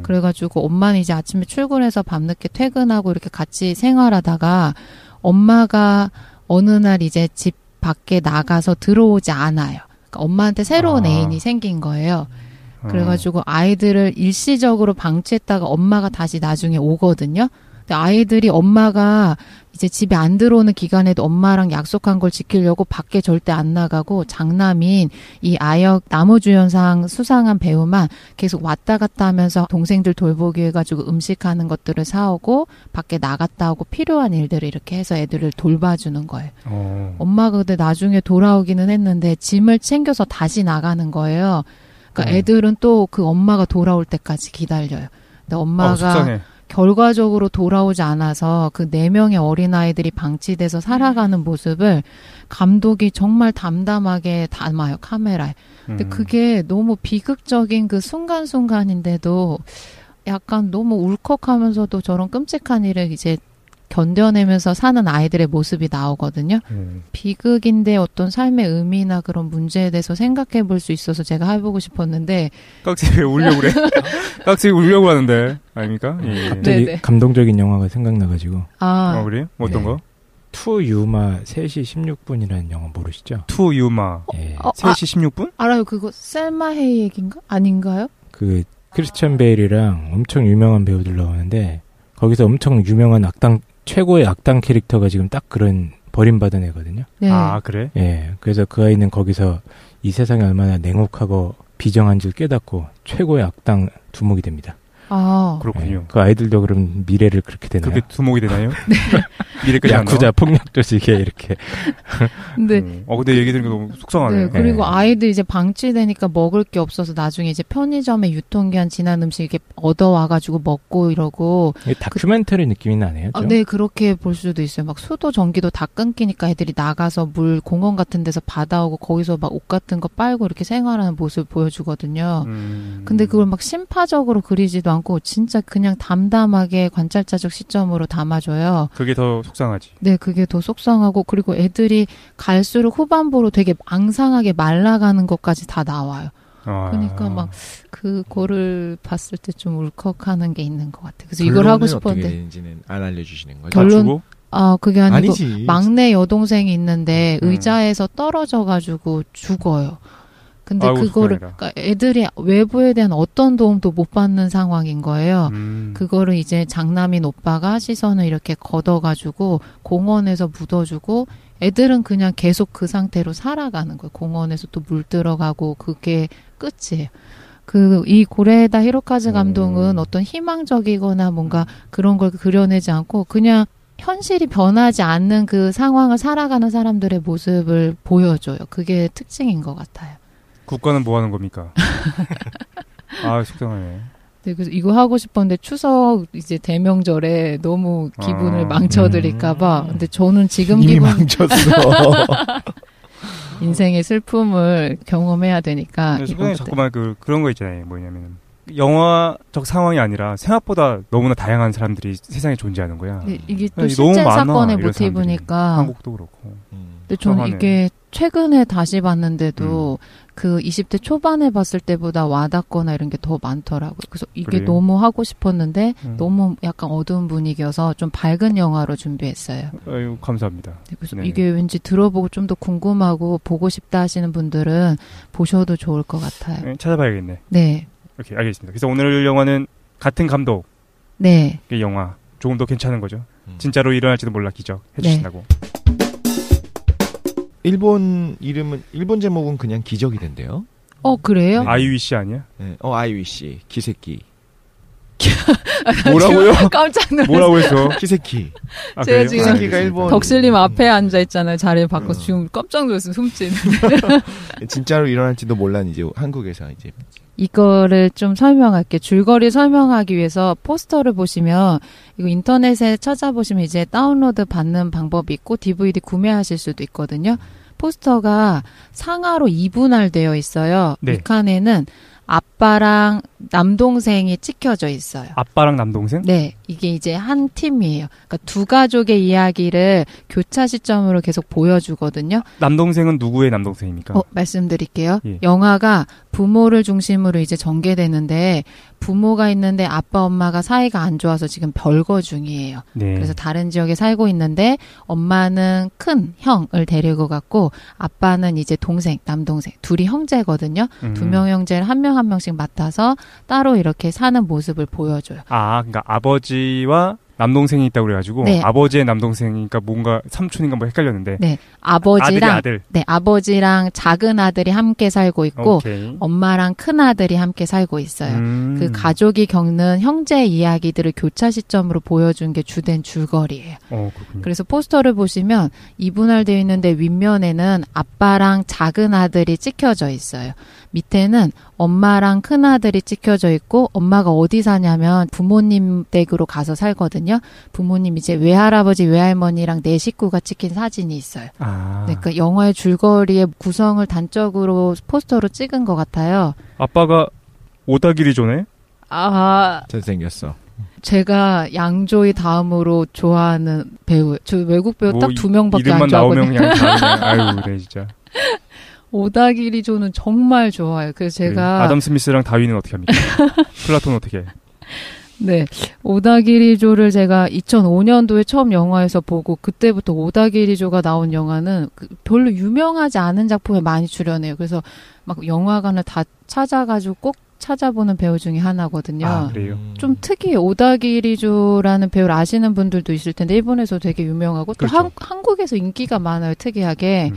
Speaker 6: 그래가지고 엄마는 이제 아침에 출근해서 밤늦게 퇴근하고 이렇게 같이 생활하다가 엄마가 어느 날 이제 집 밖에 나가서 들어오지 않아요. 그러니까 엄마한테 새로운 애인이 생긴 거예요. 그래가지고 아이들을 일시적으로 방치했다가 엄마가 다시 나중에 오거든요. 근데 아이들이 엄마가 이제 집에 안 들어오는 기간에도 엄마랑 약속한 걸 지키려고 밖에 절대 안 나가고 장남인 이 아역 남우주연상 수상한 배우만 계속 왔다 갔다 하면서 동생들 돌보기 해가지고 음식하는 것들을 사오고 밖에 나갔다 오고 필요한 일들을 이렇게 해서 애들을 돌봐주는 거예요. 엄마가 근데 나중에 돌아오기는 했는데 짐을 챙겨서 다시 나가는 거예요. 그러니까 애들은 또 그 엄마가 돌아올 때까지 기다려요. 근데 엄마가
Speaker 4: 속상해.
Speaker 6: 결과적으로 돌아오지 않아서 그 4명의 어린아이들이 방치돼서 살아가는 모습을 감독이 정말 담담하게 담아요, 카메라에. 근데 그게 너무 비극적인 그 순간순간인데도 약간 너무 울컥하면서도 저런 끔찍한 일을 이제 견뎌내면서 사는 아이들의 모습이 나오거든요. 비극인데 어떤 삶의 의미나 그런 문제에 대해서 생각해 볼 수 있어서 제가 해보고 싶었는데.
Speaker 4: 깍지 왜 울려고 그래? 깍지 울려고 하는데. 아닙니까? 예.
Speaker 3: 갑자기
Speaker 6: 네네.
Speaker 3: 감동적인 영화가 생각나가지고.
Speaker 4: 그래요? 어떤
Speaker 3: 네.
Speaker 4: 거?
Speaker 3: 투 유마 3시 16분이라는 영화 모르시죠?
Speaker 4: 투 유마.
Speaker 3: 예.
Speaker 4: 3시 16분?
Speaker 6: 알아요. 그거 셀마 헤이 얘기인가? 아닌가요?
Speaker 3: 그 크리스찬 베일이랑 엄청 유명한 배우들 나오는데 거기서 엄청 유명한 최고의 악당 캐릭터가 지금 딱 그런 버림받은 애거든요.
Speaker 6: 네.
Speaker 4: 아, 그래?
Speaker 3: 예. 그래서 그 아이는 거기서 이 세상이 얼마나 냉혹하고 비정한 줄 깨닫고 최고의 악당 두목이 됩니다.
Speaker 6: 아,
Speaker 4: 그렇군요.
Speaker 3: 그 아이들도 그럼 미래를 그렇게 되나요?
Speaker 4: 그렇게 두목이 되나요? 네. 미래까지 안
Speaker 3: 야쿠자
Speaker 4: 나와?
Speaker 3: 폭력 조직에 이렇게.
Speaker 6: 근데
Speaker 4: 근데 얘기 들으니까 너무 속상하네.
Speaker 6: 네, 그리고
Speaker 3: 네.
Speaker 6: 아이들 이제 방치되니까 먹을 게 없어서 나중에 이제 편의점에 유통기한 지난 음식 이렇게 얻어와가지고 먹고 이러고.
Speaker 3: 다큐멘터리 느낌이 나네요. 좀.
Speaker 6: 네, 그렇게 볼 수도 있어요. 막 수도 전기도 다 끊기니까 애들이 나가서 물 공원 같은 데서 받아오고 거기서 막 옷 같은 거 빨고 이렇게 생활하는 모습을 보여주거든요. 근데 그걸 막 심파적으로 그리지도 않고 진짜 그냥 담담하게 관찰자적 시점으로 담아줘요.
Speaker 4: 그게 더 속상하지.
Speaker 6: 네, 그게 더 속상하고 그리고 애들이 갈수록 후반부로 되게 앙상하게 말라가는 것까지 다 나와요. 그러니까 막 그거를 봤을 때 좀 울컥하는 게 있는 것 같아요. 그래서 이걸 하고 싶었는데
Speaker 5: 어떻게 되는지는 안 알려주시는 거죠?
Speaker 6: 결론 그게 아니고
Speaker 5: 아니지.
Speaker 6: 막내 여동생이 있는데 의자에서 떨어져가지고 죽어요. 근데
Speaker 4: 아이고,
Speaker 6: 그거를 그러니까 애들이 외부에 대한 어떤 도움도 못 받는 상황인 거예요. 그거를 이제 장남인 오빠가 시선을 이렇게 걷어가지고 공원에서 묻어주고 애들은 그냥 계속 그 상태로 살아가는 거예요. 공원에서 또 물 들어가고 그게 끝이에요. 이 고레에다 히로카즈 감독은 어떤 희망적이거나 뭔가 그런 걸 그려내지 않고 그냥 현실이 변하지 않는 그 상황을 살아가는 사람들의 모습을 보여줘요. 그게 특징인 것 같아요.
Speaker 4: 국가는 뭐 하는 겁니까? 속상하네.
Speaker 6: 네, 그래서 이거 하고 싶었는데 추석 이제 대명절에 너무 기분을 망쳐드릴까봐. 근데 저는 지금
Speaker 5: 이미
Speaker 6: 기분
Speaker 5: 망쳤어.
Speaker 6: 인생의 슬픔을 경험해야 되니까.
Speaker 4: 수근이 자꾸만 그런 거 있잖아요. 뭐냐면 영화적 상황이 아니라 생각보다 너무나 다양한 사람들이 세상에 존재하는 거야.
Speaker 6: 네, 이게 또
Speaker 4: 너무
Speaker 6: 실제
Speaker 4: 많아,
Speaker 6: 사건의
Speaker 4: 이런
Speaker 6: 모티브니까.
Speaker 4: 한국도 그렇고.
Speaker 6: 근데 저는
Speaker 4: 속상하네.
Speaker 6: 이게 최근에 다시 봤는데도 그 20대 초반에 봤을 때보다 와닿거나 이런 게 더 많더라고요. 그래서 이게
Speaker 4: 그래요?
Speaker 6: 너무 하고 싶었는데 너무 약간 어두운 분위기여서 좀 밝은 영화로 준비했어요.
Speaker 4: 아유, 감사합니다.
Speaker 6: 네, 그래서
Speaker 4: 네.
Speaker 6: 이게 왠지 들어보고 좀 더 궁금하고 보고 싶다 하시는 분들은 보셔도 좋을 것 같아요.
Speaker 4: 네, 찾아봐야겠네.
Speaker 6: 네.
Speaker 4: 오케이, 알겠습니다. 그래서 오늘 영화는 같은 감독의
Speaker 6: 네.
Speaker 4: 영화. 조금 더 괜찮은 거죠. 진짜로 일어날지도 몰라 기적 해주신다고.
Speaker 5: 일본 제목은 그냥 기적이던데요.
Speaker 6: 그래요?
Speaker 5: 네.
Speaker 4: 아이위시 아니야?
Speaker 5: 네. 아이위시 기세키. 뭐라고요?
Speaker 6: 깜짝 놀랐어요.
Speaker 4: 뭐라고 했어?
Speaker 5: 키세키.
Speaker 6: 제가
Speaker 4: 그래요?
Speaker 6: 지금
Speaker 5: 키세키가 일본.
Speaker 6: 덕슬님 앞에 앉아 있잖아요. 자리에 바꿔서 지금 깜짝 놀랐어요. 숨진.
Speaker 5: 진짜로 일어날지도 몰라 이제 한국에서 이제.
Speaker 6: 이거를 좀 설명할게요. 줄거리 설명하기 위해서 포스터를 보시면 이거 인터넷에 찾아보시면 이제 다운로드 받는 방법이 있고 DVD 구매하실 수도 있거든요. 포스터가 상하로 2분할되어 있어요.
Speaker 4: 네.
Speaker 6: 이 칸에는 아빠랑 남동생이 찍혀져 있어요.
Speaker 4: 아빠랑 남동생?
Speaker 6: 네, 이게 이제 한 팀이에요. 그러니까 두 가족의 이야기를 교차 시점으로 계속 보여주거든요.
Speaker 4: 남동생은 누구의 남동생입니까?
Speaker 6: 말씀드릴게요.
Speaker 4: 예.
Speaker 6: 영화가 부모를 중심으로 이제 전개되는데 부모가 있는데 아빠 엄마가 사이가 안 좋아서 지금 별거 중이에요.
Speaker 4: 네.
Speaker 6: 그래서 다른 지역에 살고 있는데 엄마는 큰 형을 데리고 갔고 아빠는 이제 동생, 남동생 둘이 형제거든요. 두 명 형제를 한 명 한 명씩 맡아서 따로 이렇게 사는 모습을 보여줘요.
Speaker 4: 그러니까 아버지와 남동생이 있다고 그래가지고
Speaker 6: 네.
Speaker 4: 아버지의 남동생이니까 뭔가 삼촌인가 뭐 헷갈렸는데
Speaker 6: 네, 아버지랑
Speaker 4: 아들.
Speaker 6: 네, 아버지랑 작은 아들이 함께 살고 있고
Speaker 4: 오케이.
Speaker 6: 엄마랑 큰 아들이 함께 살고 있어요. 그 가족이 겪는 형제 이야기들을 교차 시점으로 보여준 게 주된 줄거리예요.
Speaker 4: 그렇군요.
Speaker 6: 그래서 포스터를 보시면 이분할되어 있는데 윗면에는 아빠랑 작은 아들이 찍혀져 있어요. 밑에는 엄마랑 큰 아들이 찍혀져 있고 엄마가 어디 사냐면 부모님 댁으로 가서 살거든요. 부모님 이제 외할아버지 외할머니랑 네 식구가 찍힌 사진이 있어요. 네, 그러니까 영화의 줄거리의 구성을 단적으로 포스터로 찍은 것 같아요.
Speaker 4: 아빠가 오다기리조네?
Speaker 5: 잘생겼어.
Speaker 6: 제가 양조위 다음으로 좋아하는 배우. 저 외국 배우 딱 2명밖에
Speaker 4: 이름만
Speaker 6: 안 좋아하거든요.
Speaker 4: 나오면 그냥 아유, 그래 진짜.
Speaker 6: 오다기리조는 정말 좋아요. 그래서 제가
Speaker 4: 아담 스미스랑 다윈은 어떻게 합니까? 플라톤 어떻게 해?
Speaker 6: 네, 오다기리조를 제가 2005년도에 처음 영화에서 보고 그때부터 오다기리조가 나온 영화는 별로 유명하지 않은 작품에 많이 출연해요. 그래서 막 영화관을 다 찾아가지고 꼭 찾아보는 배우 중에 하나거든요.
Speaker 4: 그래요?
Speaker 6: 좀 특이해요. 오다기리조라는 배우를 아시는 분들도 있을 텐데 일본에서 되게 유명하고 또
Speaker 4: 그렇죠.
Speaker 6: 한국에서 인기가 많아요. 특이하게.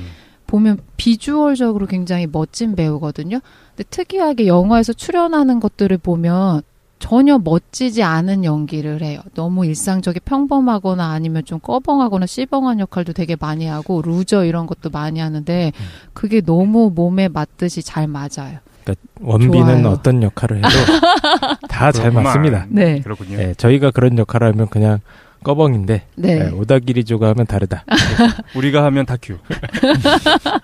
Speaker 6: 보면 비주얼적으로 굉장히 멋진 배우거든요. 근데 특이하게 영화에서 출연하는 것들을 보면 전혀 멋지지 않은 연기를 해요. 너무 일상적이 평범하거나 아니면 좀 꺼벙하거나 시벙한 역할도 되게 많이 하고 루저 이런 것도 많이 하는데 그게 너무 몸에 맞듯이 잘 맞아요.
Speaker 3: 그러니까 원빈은
Speaker 6: 좋아요.
Speaker 3: 어떤 역할을 해도 다 잘 맞습니다.
Speaker 6: 네.
Speaker 4: 그렇군요.
Speaker 3: 네, 저희가 그런 역할을 하면 그냥 꺼벙인데
Speaker 6: 네.
Speaker 3: 네, 오다기리조가 하면 다르다.
Speaker 4: 우리가 하면 다큐.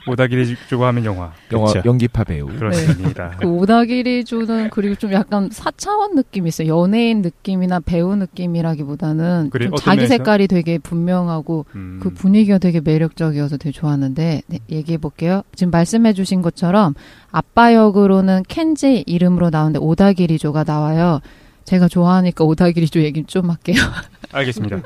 Speaker 4: 오다기리조가 하면 영화.
Speaker 3: 그렇죠.
Speaker 5: 연기파 배우.
Speaker 4: 그렇습니다.
Speaker 6: 그 오다기리조는 그리고 좀 약간 4차원 느낌이 있어요. 연예인 느낌이나 배우 느낌이라기보다는
Speaker 4: 그래?
Speaker 6: 좀
Speaker 4: 어떤
Speaker 6: 자기
Speaker 4: 면에서?
Speaker 6: 색깔이 되게 분명하고 그 분위기가 되게 매력적이어서 되게 좋았는데 네, 얘기해 볼게요. 지금 말씀해 주신 것처럼 아빠 역으로는 켄지 이름으로 나오는데 오다기리조가 나와요. 제가 좋아하니까 오다기리조 얘기 좀 할게요.
Speaker 4: 알겠습니다.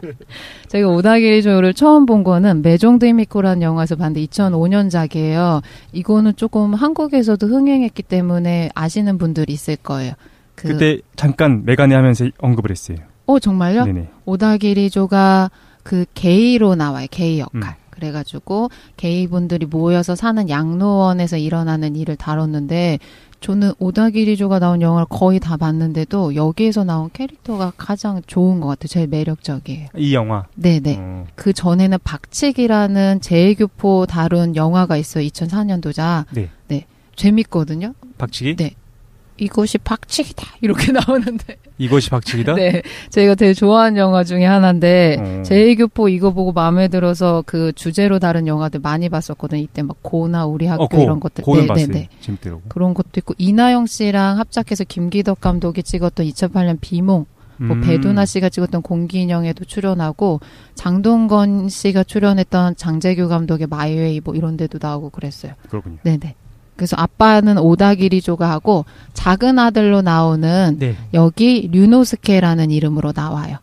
Speaker 6: 제가 오다기리조를 처음 본 거는 메종드 히미코라는 영화에서 봤는데 2005년작이에요. 이거는 조금 한국에서도 흥행했기 때문에 아시는 분들이 있을 거예요.
Speaker 4: 그때 잠깐 메가네 하면서 언급을 했어요.
Speaker 6: 정말요?
Speaker 4: 네네.
Speaker 6: 오다기리조가 그 게이로 나와요. 게이 역할. 그래가지고 게이분들이 모여서 사는 양로원에서 일어나는 일을 다뤘는데 저는 오다기리조가 나온 영화를 거의 다 봤는데도 여기에서 나온 캐릭터가 가장 좋은 것 같아요. 제일 매력적이에요.
Speaker 4: 이 영화.
Speaker 6: 네네. 그 전에는 박치기라는 재외교포 다룬 영화가 있어요. 2004년도자.
Speaker 4: 네.
Speaker 6: 네. 재밌거든요.
Speaker 4: 박치기?
Speaker 6: 네. 이것이 박치기다. 이렇게 나오는데.
Speaker 4: 이것이 박치기다?
Speaker 6: 네. 제가 되게 좋아하는 영화 중에 하나인데, 재외교포 이거 보고 마음에 들어서 그 주제로 다른 영화들 많이 봤었거든요. 이때 막 고나 우리 학교 이런 것들.
Speaker 4: 고는 봤어요. 재밌더라고.
Speaker 6: 그런 것도 있고, 이나영 씨랑 합작해서 김기덕 감독이 찍었던 2008년 비몽. 뭐 배두나 씨가 찍었던 공기인형에도 출연하고 장동건 씨가 출연했던 장재규 감독의 마이웨이 뭐 이런 데도 나오고 그랬어요.
Speaker 4: 그렇군요.
Speaker 6: 네네. 그래서 아빠는 오다기리조가 하고 작은 아들로 나오는
Speaker 4: 네.
Speaker 6: 여기 류노스케라는 이름으로 나와요.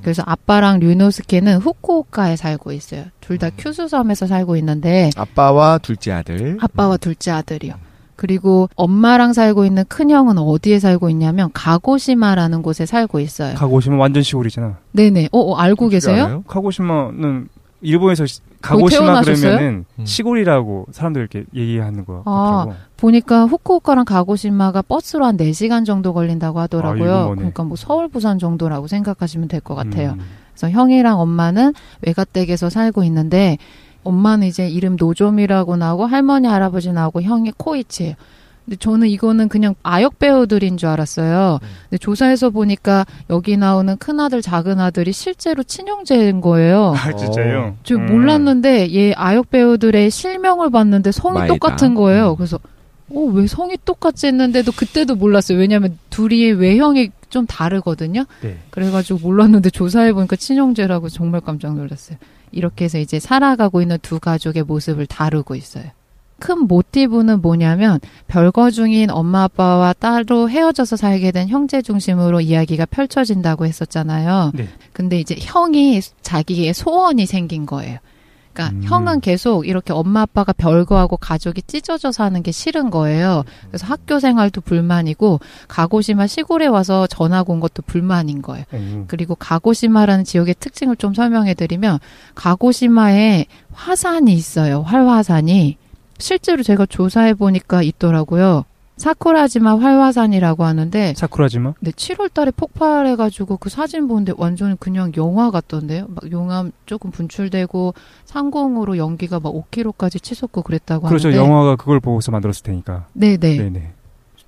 Speaker 6: 그래서 아빠랑 류노스케는 후쿠오카에 살고 있어요. 둘 다 큐슈섬에서 살고 있는데
Speaker 5: 아빠와 둘째 아들.
Speaker 6: 아빠와 둘째 아들이요. 그리고 엄마랑 살고 있는 큰형은 어디에 살고 있냐면 가고시마라는 곳에 살고 있어요.
Speaker 4: 가고시마 완전 시골이잖아.
Speaker 6: 네네. 알고 계세요?
Speaker 5: 알아요?
Speaker 4: 가고시마는 일본에서 가고시마
Speaker 6: 태어나셨어요?
Speaker 4: 그러면은 시골이라고 사람들 이렇게 얘기하는 거 같더라고.
Speaker 6: 보니까 후쿠오카랑 가고시마가 버스로 한 4시간 정도 걸린다고 하더라고요.
Speaker 4: 이거 뭐네.
Speaker 6: 그러니까 뭐 서울 부산 정도라고 생각하시면 될 것 같아요. 그래서 형이랑 엄마는 외가댁에서 살고 있는데 엄마는 이제 이름 노조미라고 나오고 할머니 할아버지 나오고 형이 코이치예요. 근데 저는 이거는 그냥 아역 배우들인 줄 알았어요. 근데 조사해서 보니까 여기 나오는 큰아들 작은아들이 실제로 친형제인 거예요.
Speaker 4: 아, 진짜요?
Speaker 6: 저 몰랐는데 얘 아역 배우들의 실명을 봤는데 성이
Speaker 5: 마에다.
Speaker 6: 똑같은 거예요. 그래서 왜 성이 똑같지 했는데도 그때도 몰랐어요. 왜냐하면 둘이 외형이 좀 다르거든요.
Speaker 4: 네.
Speaker 6: 그래가지고 몰랐는데 조사해보니까 친형제라고 정말 깜짝 놀랐어요. 이렇게 해서 이제 살아가고 있는 두 가족의 모습을 다루고 있어요. 큰 모티브는 뭐냐면 별거 중인 엄마 아빠와 따로 헤어져서 살게 된 형제 중심으로 이야기가 펼쳐진다고 했었잖아요.
Speaker 4: 네.
Speaker 6: 근데 이제 형이 자기의 소원이 생긴 거예요. 그러니까 형은 계속 이렇게 엄마 아빠가 별거하고 가족이 찢어져 사는 게 싫은 거예요. 그래서 학교 생활도 불만이고 가고시마 시골에 와서 전학 온 것도 불만인 거예요. 그리고 가고시마라는 지역의 특징을 좀 설명해드리면 가고시마에 화산이 있어요. 활화산이. 실제로 제가 조사해보니까 있더라고요. 사쿠라지마 활화산이라고 하는데
Speaker 4: 사쿠라지마?
Speaker 6: 네, 7월 달에 폭발해가지고 그 사진 보는데 완전 그냥 영화 같던데요. 막 용암 조금 분출되고 상공으로 연기가 막 5km까지 치솟고 그랬다고
Speaker 4: 그렇죠.
Speaker 6: 하는데
Speaker 4: 영화가 그걸 보고서 만들었을 테니까.
Speaker 6: 네네.
Speaker 4: 네네.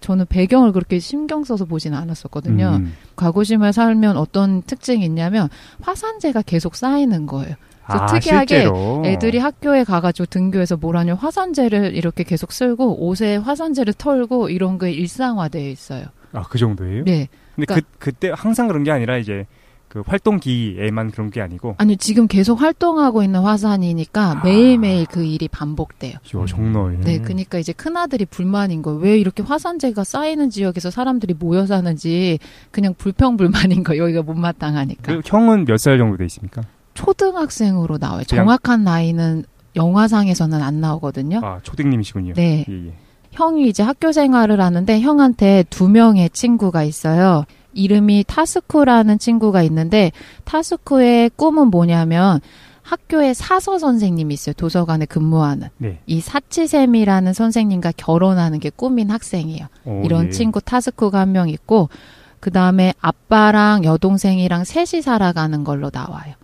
Speaker 6: 저는 배경을 그렇게 신경 써서 보지는 않았었거든요. 가고시마에 살면 어떤 특징이 있냐면 화산재가 계속 쌓이는 거예요. 그래서 특이하게
Speaker 4: 실제로?
Speaker 6: 애들이 학교에 가가지고 등교해서 뭘 하냐면 화산재를 이렇게 계속 쓸고 옷에 화산재를 털고 이런 게 일상화되어 있어요.
Speaker 4: 아, 그 정도예요?
Speaker 6: 네.
Speaker 4: 근데
Speaker 6: 그러니까
Speaker 4: 그때 항상 그런 게 아니라 이제 그 활동기에만 그런 게 아니고.
Speaker 6: 아니 지금 계속 활동하고 있는 화산이니까 매일매일 그 일이 반복돼요.
Speaker 4: 정말.
Speaker 6: 네, 그러니까 이제 큰아들이 불만인 거예요. 왜 이렇게 화산재가 쌓이는 지역에서 사람들이 모여 사는지 그냥 불평불만인 거예요. 여기가 못마땅하니까.
Speaker 4: 그 형은 몇 살 정도 돼 있습니까?
Speaker 6: 초등학생으로 나와요. 정확한 나이는 영화상에서는 안 나오거든요.
Speaker 4: 아, 초딩님이시군요.
Speaker 6: 네.
Speaker 4: 예.
Speaker 6: 형이 이제 학교 생활을 하는데 형한테 2명의 친구가 있어요. 이름이 타스쿠라는 친구가 있는데 타스쿠의 꿈은 뭐냐면 학교에 사서 선생님이 있어요. 도서관에 근무하는.
Speaker 4: 네.
Speaker 6: 이 사치셈이라는 선생님과 결혼하는 게 꿈인 학생이에요. 이런 친구 타스쿠가 한 명 있고 그 다음에 아빠랑 여동생이랑 셋이 살아가는 걸로 나와요.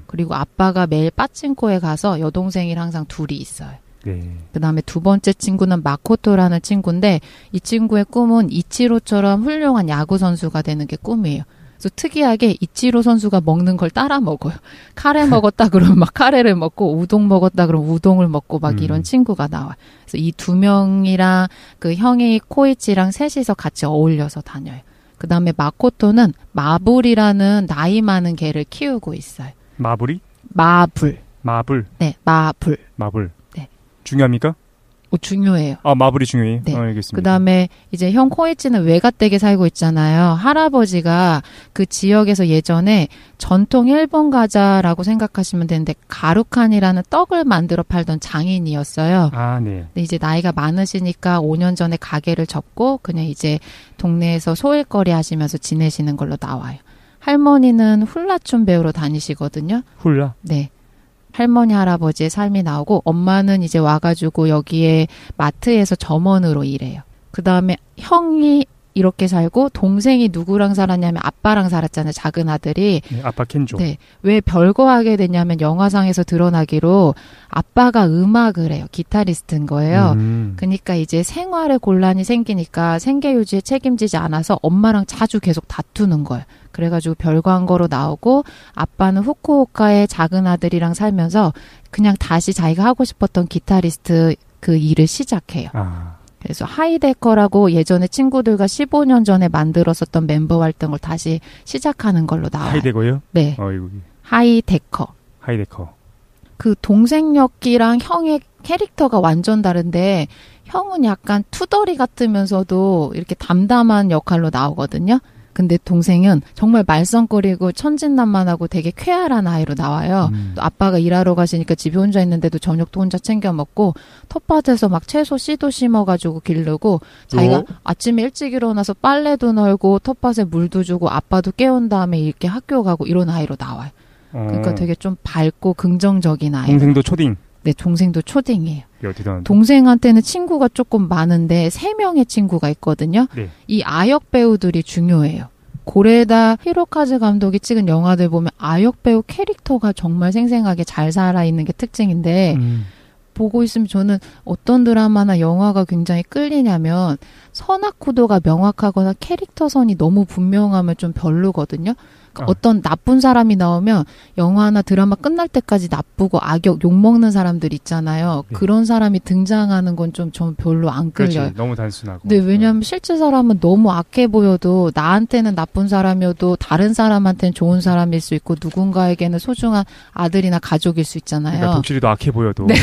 Speaker 6: 그리고 아빠가 매일 빠찡코에 가서 여동생이랑 항상 둘이 있어요.
Speaker 4: 네.
Speaker 6: 그 다음에 두 번째 친구는 마코토라는 친구인데 이 친구의 꿈은 이치로처럼 훌륭한 야구 선수가 되는 게 꿈이에요. 그래서 특이하게 이치로 선수가 먹는 걸 따라 먹어요. 카레 먹었다 그러면 막 카레를 먹고 우동 먹었다 그러면 우동을 먹고 막 이런 친구가 나와요. 그래서 이 두 명이랑 그 형이 코이치랑 셋이서 같이 어울려서 다녀요. 그 다음에 마코토는 마불이라는 나이 많은 개를 키우고 있어요.
Speaker 4: 마불이?
Speaker 6: 마불.
Speaker 4: 마불.
Speaker 6: 네, 마불.
Speaker 4: 마불.
Speaker 6: 네.
Speaker 4: 중요합니까?
Speaker 6: 중요해요.
Speaker 4: 아, 마불이 중요해요?
Speaker 6: 네.
Speaker 4: 알겠습니다.
Speaker 6: 그 다음에 이제 형 코이치는 외가댁에 살고 있잖아요. 할아버지가 그 지역에서 예전에 전통 일본 과자라고 생각하시면 되는데 가루칸이라는 떡을 만들어 팔던 장인이었어요.
Speaker 4: 아, 네.
Speaker 6: 근데 이제 나이가 많으시니까 5년 전에 가게를 접고 그냥 이제 동네에서 소일거리 하시면서 지내시는 걸로 나와요. 할머니는 훌라춤 배우러 다니시거든요.
Speaker 4: 훌라?
Speaker 6: 네. 할머니 할아버지의 삶이 나오고 엄마는 이제 와가지고 여기에 마트에서 점원으로 일해요. 그 다음에 형이 이렇게 살고 동생이 누구랑 살았냐면 아빠랑 살았잖아요. 작은 아들이.
Speaker 4: 네, 아빠 켄조.
Speaker 6: 네. 왜 별거하게 됐냐면 영화상에서 드러나기로 아빠가 음악을 해요. 기타리스트인 거예요. 그러니까 이제 생활에 곤란이 생기니까 생계 유지에 책임지지 않아서 엄마랑 자주 계속 다투는 거예요. 그래가지고 별거한 거로 나오고 아빠는 후쿠오카의 작은 아들이랑 살면서 그냥 다시 자기가 하고 싶었던 기타리스트 그 일을 시작해요.
Speaker 4: 아.
Speaker 6: 그래서 하이데커라고 예전에 친구들과 15년 전에 만들었었던 멤버 활동을 다시 시작하는 걸로 나와요.
Speaker 4: 하이데거요?
Speaker 6: 네.
Speaker 4: 어이구.
Speaker 6: 하이데커.
Speaker 4: 하이데커.
Speaker 6: 그 동생 역기랑 형의 캐릭터가 완전 다른데 형은 약간 투덜이 같으면서도 이렇게 담담한 역할로 나오거든요. 근데 동생은 정말 말썽거리고 천진난만하고 되게 쾌활한 아이로 나와요. 또 아빠가 일하러 가시니까 집에 혼자 있는데도 저녁도 혼자 챙겨 먹고 텃밭에서 막 채소 씨도 심어가지고 기르고 자기가 아침에 일찍 일어나서 빨래도 널고 텃밭에 물도 주고 아빠도 깨운 다음에 이렇게 학교 가고 이런 아이로 나와요. 그러니까 되게 좀 밝고 긍정적인 아이.
Speaker 4: 동생도 초딩.
Speaker 6: 네, 동생도 초딩이에요.
Speaker 4: 대단한데.
Speaker 6: 동생한테는 친구가 조금 많은데 3명의 친구가 있거든요.
Speaker 4: 네.
Speaker 6: 이 아역 배우들이 중요해요. 고레다 히로카즈 감독이 찍은 영화들 보면 아역 배우 캐릭터가 정말 생생하게 잘 살아있는 게 특징인데 보고 있으면 저는 어떤 드라마나 영화가 굉장히 끌리냐면 선악구도가 명확하거나 캐릭터 선이 너무 분명하면 좀 별로거든요. 그러니까 어떤 나쁜 사람이 나오면 영화나 드라마 끝날 때까지 나쁘고 악역 욕먹는 사람들 있잖아요.
Speaker 4: 네.
Speaker 6: 그런 사람이 등장하는 건 좀 전 별로 안 끌려요.
Speaker 4: 그렇지. 너무 단순하고.
Speaker 6: 네, 왜냐하면 실제 사람은 너무 악해 보여도 나한테는 나쁜 사람이어도 다른 사람한테는 좋은 사람일 수 있고 누군가에게는 소중한 아들이나 가족일 수 있잖아요.
Speaker 4: 그러니까 독실이도 악해 보여도
Speaker 6: 네.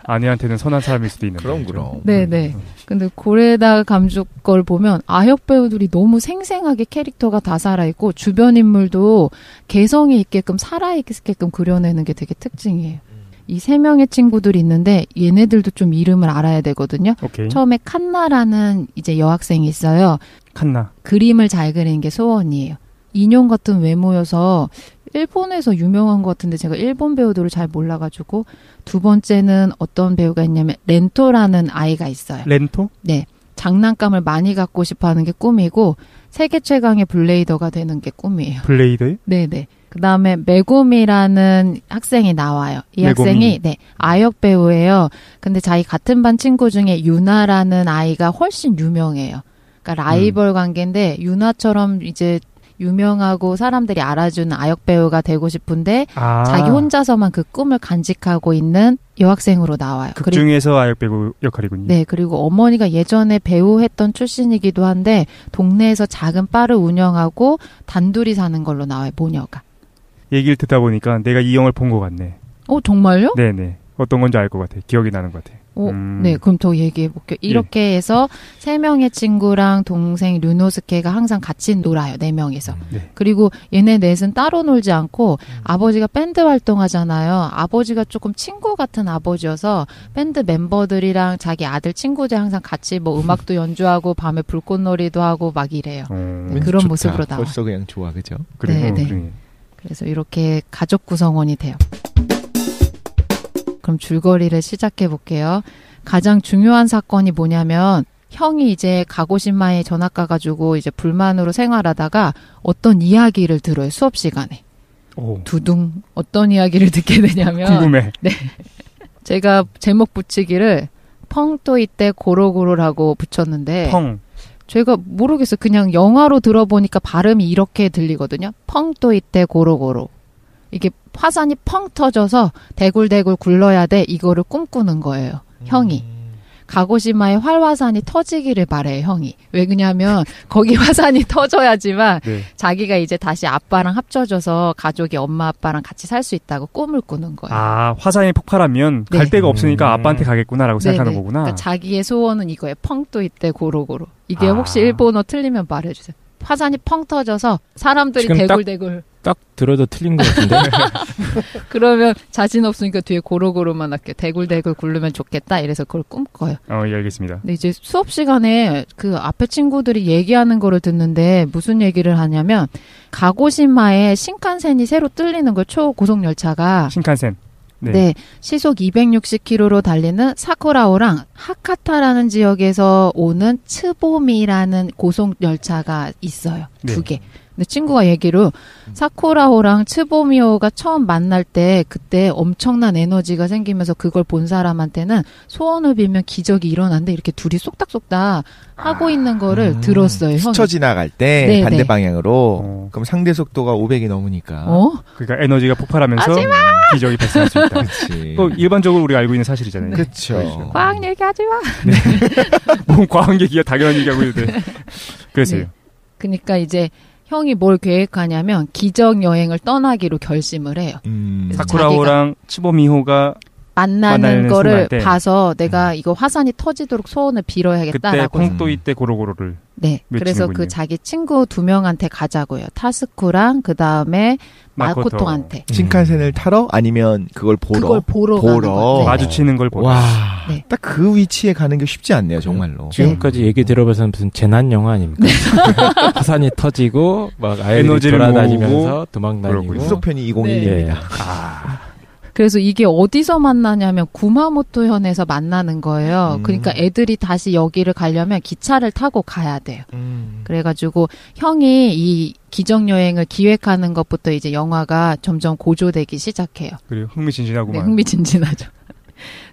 Speaker 4: 아내한테는 선한 사람일 수도 있는.
Speaker 5: 그럼.
Speaker 6: 네네. 근데 고레다 감독 걸 보면 아역 배우들이 너무 생생하게 캐릭터가 다 살아있고 주변 인물도 개성이 있게끔 살아있게끔 그려내는 게 되게 특징이에요. 이 3명의 친구들이 있는데 얘네들도 좀 이름을 알아야 되거든요.
Speaker 4: 오케이.
Speaker 6: 처음에 칸나라는 이제 여학생이 있어요.
Speaker 4: 칸나.
Speaker 6: 그림을 잘 그리는 게 소원이에요. 인형 같은 외모여서 일본에서 유명한 것 같은데 제가 일본 배우들을 잘 몰라가지고 두 번째는 어떤 배우가 있냐면 렌토라는 아이가 있어요.
Speaker 4: 렌토?
Speaker 6: 네. 장난감을 많이 갖고 싶어 하는 게 꿈이고 세계 최강의 블레이더가 되는 게 꿈이에요.
Speaker 4: 블레이더요?
Speaker 6: 네네. 그 다음에 메구미라는 학생이 나와요. 이
Speaker 4: 메구미.
Speaker 6: 학생이 네 아역 배우예요. 근데 자기 같은 반 친구 중에 유나라는 아이가 훨씬 유명해요. 그러니까 라이벌 관계인데 유나처럼 이제 유명하고 사람들이 알아주는 아역 배우가 되고 싶은데 자기 혼자서만 그 꿈을 간직하고 있는 여학생으로 나와요.
Speaker 4: 극 중에서 아역 배우 역할이군요.
Speaker 6: 네, 그리고 어머니가 예전에 배우 했던 출신이기도 한데 동네에서 작은 바를 운영하고 단둘이 사는 걸로 나와요, 모녀가.
Speaker 4: 얘기를 듣다 보니까 내가 이 영화를 본 것 같네.
Speaker 6: 정말요?
Speaker 4: 네네. 어떤 건지 알 것 같아. 기억이 나는 것 같아.
Speaker 6: 네, 그럼 더 얘기해 볼게요. 이렇게 해서 3명의 친구랑 동생 류노스케가 항상 같이 놀아요. 4명이서.
Speaker 4: 네.
Speaker 6: 그리고 얘네 넷은 따로 놀지 않고 아버지가 밴드 활동하잖아요. 아버지가 조금 친구 같은 아버지여서 밴드 멤버들이랑 자기 아들 친구들 항상 같이 뭐 음악도 연주하고 밤에 불꽃놀이도 하고 막 이래요. 네, 그런
Speaker 5: 좋다.
Speaker 6: 모습으로 나와요.
Speaker 5: 벌써 그냥 좋아, 그죠?
Speaker 4: 그래.
Speaker 6: 네.
Speaker 4: 그래.
Speaker 6: 그래서 이렇게 가족 구성원이 돼요. 그럼 줄거리를 시작해 볼게요. 가장 중요한 사건이 뭐냐면 형이 이제 가고시마에 전학 가가지고 이제 불만으로 생활하다가 어떤 이야기를 들어요. 수업 시간에.
Speaker 4: 오.
Speaker 6: 두둥. 어떤 이야기를 듣게 되냐면.
Speaker 4: 궁금해.
Speaker 6: 네. 제가 제목 붙이기를 펑또 이때 고로고로라고 붙였는데.
Speaker 4: 펑.
Speaker 6: 저희가 모르겠어요. 그냥 영화로 들어보니까 발음이 이렇게 들리거든요. 펑또 이때 고로고로. 이게 화산이 펑 터져서 대굴대굴 굴러야 돼. 이거를 꿈꾸는 거예요. 형이. 가고시마의 활화산이 터지기를 바래요, 형이. 왜 그러냐면 거기 화산이 터져야지만
Speaker 4: 네.
Speaker 6: 자기가 이제 다시 아빠랑 합쳐져서 가족이 엄마 아빠랑 같이 살 수 있다고 꿈을 꾸는 거예요.
Speaker 4: 아, 화산이 폭발하면
Speaker 6: 네.
Speaker 4: 갈 데가 없으니까 아빠한테 가겠구나라고 생각하는
Speaker 6: 네네.
Speaker 4: 거구나.
Speaker 6: 그러니까 자기의 소원은 이거예요. 펑또 이때 고로고로. 이게
Speaker 4: 아.
Speaker 6: 혹시 일본어 틀리면 말해주세요. 화산이 펑 터져서 사람들이
Speaker 3: 지금
Speaker 6: 대굴대굴.
Speaker 3: 딱 들어도 틀린 것 같은데.
Speaker 6: 그러면 자신 없으니까 뒤에 고로고로만 할게요. 대굴대굴 굴르면 좋겠다. 이래서 그걸 꿈꿔요.
Speaker 4: 예, 알겠습니다.
Speaker 6: 근데 이제 수업 시간에 그 앞에 친구들이 얘기하는 거를 듣는데 무슨 얘기를 하냐면 가고시마에 신칸센이 새로 뚫리는 걸 초고속 열차가
Speaker 4: 신칸센.
Speaker 6: 네. 시속 260km로 달리는 사쿠라오랑 하카타라는 지역에서 오는 츠보미라는 고속 열차가 있어요.
Speaker 4: 네.
Speaker 6: 두 개. 근데 친구가 얘기로 사쿠라호랑 츠보미호가 처음 만날 때 그때 엄청난 에너지가 생기면서 그걸 본 사람한테는 소원을 빌면 기적이 일어난대. 이렇게 둘이 쏙닥쏙닥 하고 있는 거를 들었어요. 형이.
Speaker 5: 스쳐 지나갈 때
Speaker 6: 네,
Speaker 5: 반대
Speaker 6: 네.
Speaker 5: 방향으로 그럼 상대 속도가 500이 넘으니까.
Speaker 4: 그러니까 에너지가 폭발하면서 기적이 발생할 수 있다.
Speaker 5: 그렇지.
Speaker 4: 또 일반적으로 우리가 알고 있는 사실이잖아요.
Speaker 5: 그렇죠.
Speaker 6: 과학 얘기하지 마.
Speaker 4: 뭔 과학 얘기가 당연한 얘기하고 있는데. 그래서요.
Speaker 6: 네. 그러니까 이제 형이 뭘 계획하냐면 기적 여행을 떠나기로 결심을 해요. 그래서
Speaker 4: 사쿠라호랑 츠보미호가
Speaker 6: 만나는 거를
Speaker 4: 순간에 때.
Speaker 6: 봐서 내가 이거 화산이 터지도록 소원을
Speaker 4: 그때
Speaker 6: 빌어야겠다라고.
Speaker 4: 펑또 이때 고로고로를.
Speaker 6: 네. 그래서
Speaker 4: 외치는군요.
Speaker 6: 그 자기 친구 2명한테 가자고요. 타스쿠랑 그 다음에 마코토한테.
Speaker 5: 신칸센을 타러 아니면 그걸 보러.
Speaker 6: 그걸 보러 가는 거예요. 네.
Speaker 4: 마주치는 걸 보러.
Speaker 5: 와.
Speaker 6: 네.
Speaker 5: 딱 그 위치에 가는 게 쉽지 않네요, 정말로.
Speaker 3: 지금까지 얘기 들어봐서는 무슨 재난 영화 아닙니까? 화산이 터지고 막 아이들이
Speaker 4: 에너지를
Speaker 3: 돌아다니면서
Speaker 4: 모으고
Speaker 3: 도망다니고.
Speaker 4: 그러고
Speaker 5: 후속편이 2011입니다.
Speaker 3: 예.
Speaker 6: 그래서 이게 어디서 만나냐면 구마모토 현에서 만나는 거예요. 그러니까 애들이 다시 여기를 가려면 기차를 타고 가야 돼요. 그래가지고 형이 이 기적여행을 기획하는 것부터 이제 영화가 점점 고조되기 시작해요.
Speaker 4: 그리고 흥미진진하구만.
Speaker 6: 네, 흥미진진하죠.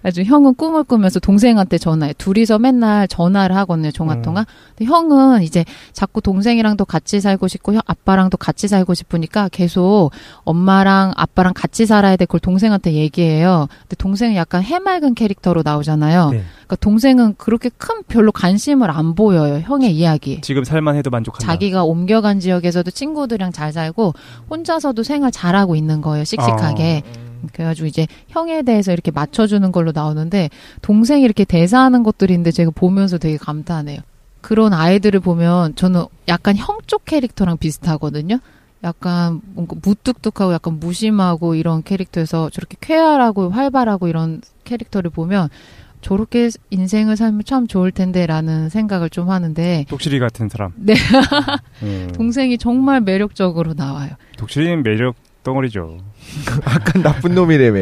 Speaker 6: 아주 형은 꿈을 꾸면서 동생한테 전화해. 둘이서 맨날 전화를 하거든요, 종합통화. 근데 형은 이제 자꾸 동생이랑도 같이 살고 싶고, 아빠랑도 같이 살고 싶으니까 계속 엄마랑 아빠랑 같이 살아야 돼. 그걸 동생한테 얘기해요. 근데 동생은 약간 해맑은 캐릭터로 나오잖아요.
Speaker 4: 네.
Speaker 6: 그러니까 동생은 그렇게 큰 별로 관심을 안 보여요, 형의 이야기에.
Speaker 4: 지금 살만 해도 만족한다.
Speaker 6: 자기가 옮겨간 지역에서도 친구들이랑 잘 살고, 혼자서도 생활 잘하고 있는 거예요, 씩씩하게. 그래가지고 이제 형에 대해서 이렇게 맞춰주는 걸로 나오는데 동생이 이렇게 대사하는 것들인데 제가 보면서 되게 감탄해요. 그런 아이들을 보면 저는 약간 형 쪽 캐릭터랑 비슷하거든요. 약간 뭔가 무뚝뚝하고 약간 무심하고 이런 캐릭터에서 저렇게 쾌활하고 활발하고 이런 캐릭터를 보면 저렇게 인생을 살면 참 좋을 텐데라는 생각을 좀 하는데
Speaker 4: 독실이 같은 사람.
Speaker 6: 네. 동생이 정말 매력적으로 나와요.
Speaker 4: 독실이는 매력 덩어리죠.
Speaker 5: 아까 나쁜 놈이라며.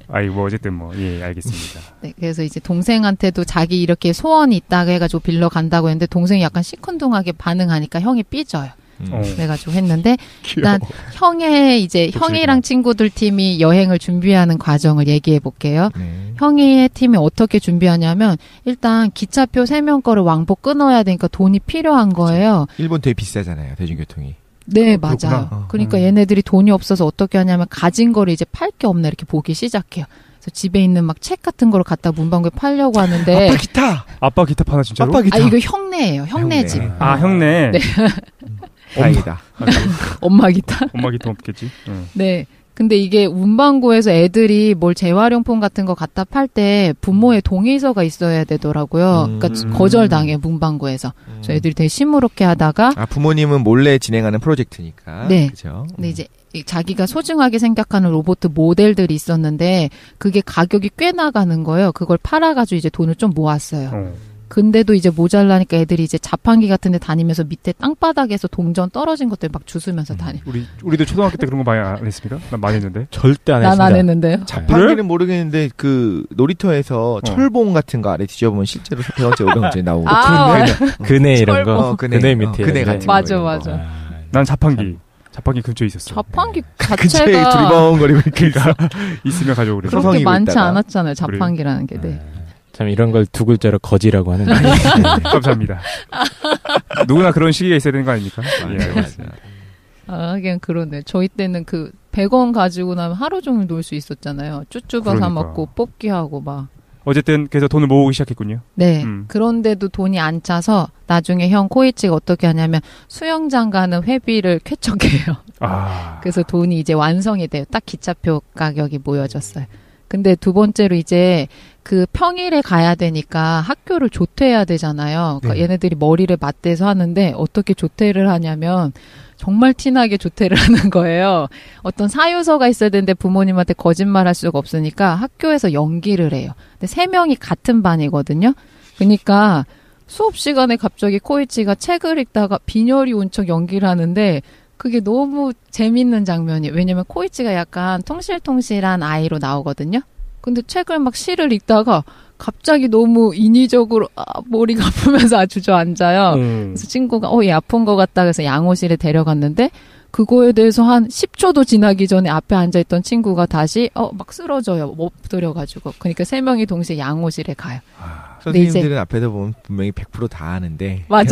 Speaker 4: 아이 뭐 어쨌든 뭐 예 알겠습니다.
Speaker 6: 네, 그래서 이제 동생한테도 자기 이렇게 소원이 있다고 해가지고 빌러 간다고 했는데 동생이 약간 시큰둥하게 반응하니까 형이 삐져요. 그래가지고 했는데 일단 형의 이제 형이랑 친구들 팀이 여행을 준비하는 과정을 얘기해 볼게요. 형의 팀이 어떻게 준비하냐면 일단 기차표 3명 거를 왕복 끊어야 되니까 돈이 필요한 거예요.
Speaker 5: 일본 되게 비싸잖아요, 대중교통이.
Speaker 6: 네, 맞아요. 그러니까 얘네들이 돈이 없어서 어떻게 하냐면 가진 거를 이제 팔 게 없나 이렇게 보기 시작해요. 그래서 집에 있는 막 책 같은 거를 갖다 문방구에 팔려고 하는데
Speaker 5: 아빠 기타!
Speaker 4: 아빠 기타 파나 진짜로?
Speaker 5: 아빠 기타!
Speaker 6: 아, 이거 형네예요. 형네 집.
Speaker 4: 아, 형네.
Speaker 6: 네.
Speaker 5: 다행이다.
Speaker 6: 엄마 기타?
Speaker 4: 엄마 기타 없겠지.
Speaker 6: 네. 근데 이게 문방구에서 애들이 뭘 재활용품 같은 거 갖다 팔 때 부모의 동의서가 있어야 되더라고요. 그러니까 거절당해 문방구에서. 그래서 애들이 되게 시무룩해 하다가
Speaker 5: 아, 부모님은 몰래 진행하는 프로젝트니까.
Speaker 6: 네.
Speaker 5: 그죠?
Speaker 6: 근데 이제 자기가 소중하게 생각하는 로봇 모델들이 있었는데 그게 가격이 꽤 나가는 거예요. 그걸 팔아가지고 이제 돈을 좀 모았어요. 근데도 이제 모자라니까 애들이 이제 자판기 같은 데 다니면서 밑에 땅바닥에서 동전 떨어진 것들 막 주스면서 다녀.
Speaker 4: 우리도 초등학교 때 그런 거 많이 안 했습니까? 난 많이 했는데.
Speaker 3: 절대 안 했습니다.
Speaker 6: 난 안 했는데요.
Speaker 5: 자판기는
Speaker 4: 그래?
Speaker 5: 모르겠는데 그 놀이터에서 철봉 같은 거 아래 뒤져보면 실제로 100원짜리 500원짜리 나오고.
Speaker 3: 그네 이런 거.
Speaker 5: 그네.
Speaker 3: 그네 밑에.
Speaker 5: 그네
Speaker 3: 이런
Speaker 5: 같은
Speaker 3: 거.
Speaker 6: 맞아,
Speaker 5: 거.
Speaker 6: 맞아.
Speaker 4: 난 자판기 근처에 있었어.
Speaker 6: 자판기
Speaker 5: 근처에
Speaker 6: 자체가
Speaker 5: 두리번거리고 이렇게
Speaker 4: 있으면 가져오고 그래.
Speaker 6: 그렇게
Speaker 5: 서성이고
Speaker 6: 많지
Speaker 5: 있다가.
Speaker 6: 않았잖아요. 자판기라는 게. 네.
Speaker 3: 참 이런 걸 두 글자로 거지라고 하는데.
Speaker 4: 감사합니다. 누구나 그런 시기가 있어야 되는 거 아닙니까? 예, 알겠습니다.
Speaker 6: 하긴 그러네. 저희 때는 그 100원 가지고 나면 하루 종일 놀 수 있었잖아요. 쭈쭈바 사
Speaker 4: 그러니까.
Speaker 6: 먹고 뽑기 하고 막.
Speaker 4: 어쨌든 그래서 돈을 모으기 시작했군요.
Speaker 6: 네.
Speaker 4: 음.
Speaker 6: 그런데도 돈이 안 차서 나중에 형 코이치가 어떻게 하냐면 수영장 가는 회비를 쾌척해요. 그래서 돈이 이제 완성이 돼요. 딱 기차표 가격이 모여졌어요. 근데 두 번째로 이제 그 평일에 가야 되니까 학교를 조퇴해야 되잖아요. 그러니까
Speaker 4: 네.
Speaker 6: 얘네들이 머리를 맞대서 하는데 어떻게 조퇴를 하냐면 정말 티나게 조퇴를 하는 거예요. 어떤 사유서가 있어야 되는데 부모님한테 거짓말할 수가 없으니까 학교에서 연기를 해요. 근데 3명이 같은 반이거든요. 그러니까 수업 시간에 갑자기 코이치가 책을 읽다가 빈혈이 온 척 연기를 하는데 그게 너무 재밌는 장면이에요. 왜냐면 코이치가 약간 통실통실한 아이로 나오거든요. 근데 책을 막 시를 읽다가 갑자기 너무 인위적으로 머리가 아프면서 주저앉아요. 그래서 친구가 얘 아픈 것 같다 그래서 양호실에 데려갔는데 그거에 대해서 한 10초도 지나기 전에 앞에 앉아있던 친구가 다시 막 쓰러져요. 엎드려가지고. 그러니까 3명이 동시에 양호실에 가요.
Speaker 5: 선생님들은 앞에서 보면 분명히 100% 다 아는데
Speaker 6: 맞아요.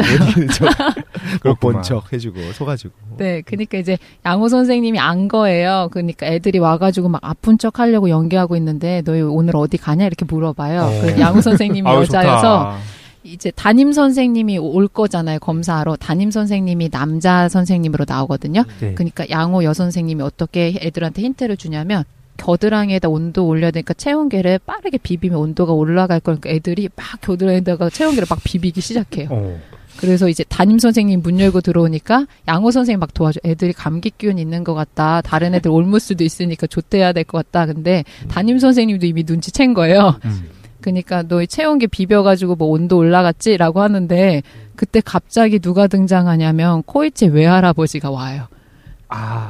Speaker 5: 못 본 척 해주고 속아주고.
Speaker 6: 네, 그러니까 이제 양호 선생님이 안 거예요. 그러니까 애들이 와가지고 막 아픈 척 하려고 연기하고 있는데 너희 오늘 어디 가냐 이렇게 물어봐요. 그래서 양호 선생님이 여자여서 이제 담임 선생님이 올 거잖아요. 검사하러. 담임 선생님이 남자 선생님으로 나오거든요.
Speaker 4: 네.
Speaker 6: 그러니까 양호 여선생님이 어떻게 애들한테 힌트를 주냐면 겨드랑이에다 온도 올려야 되니까 체온계를 빠르게 비비면 온도가 올라갈 거니까 애들이 막 겨드랑이에다가 체온계를 막 비비기 시작해요. 그래서 이제 담임 선생님 문 열고 들어오니까 양호 선생님 막 도와줘. 애들이 감기 기운 있는 것 같다. 다른 애들 옮을 수도 있으니까 조퇴해야 될 것 같다. 근데 담임 선생님도 이미 눈치챈 거예요. 그러니까 너 체온계 비벼가지고 뭐 온도 올라갔지라고 하는데 그때 갑자기 누가 등장하냐면 코이치 외할아버지가 와요.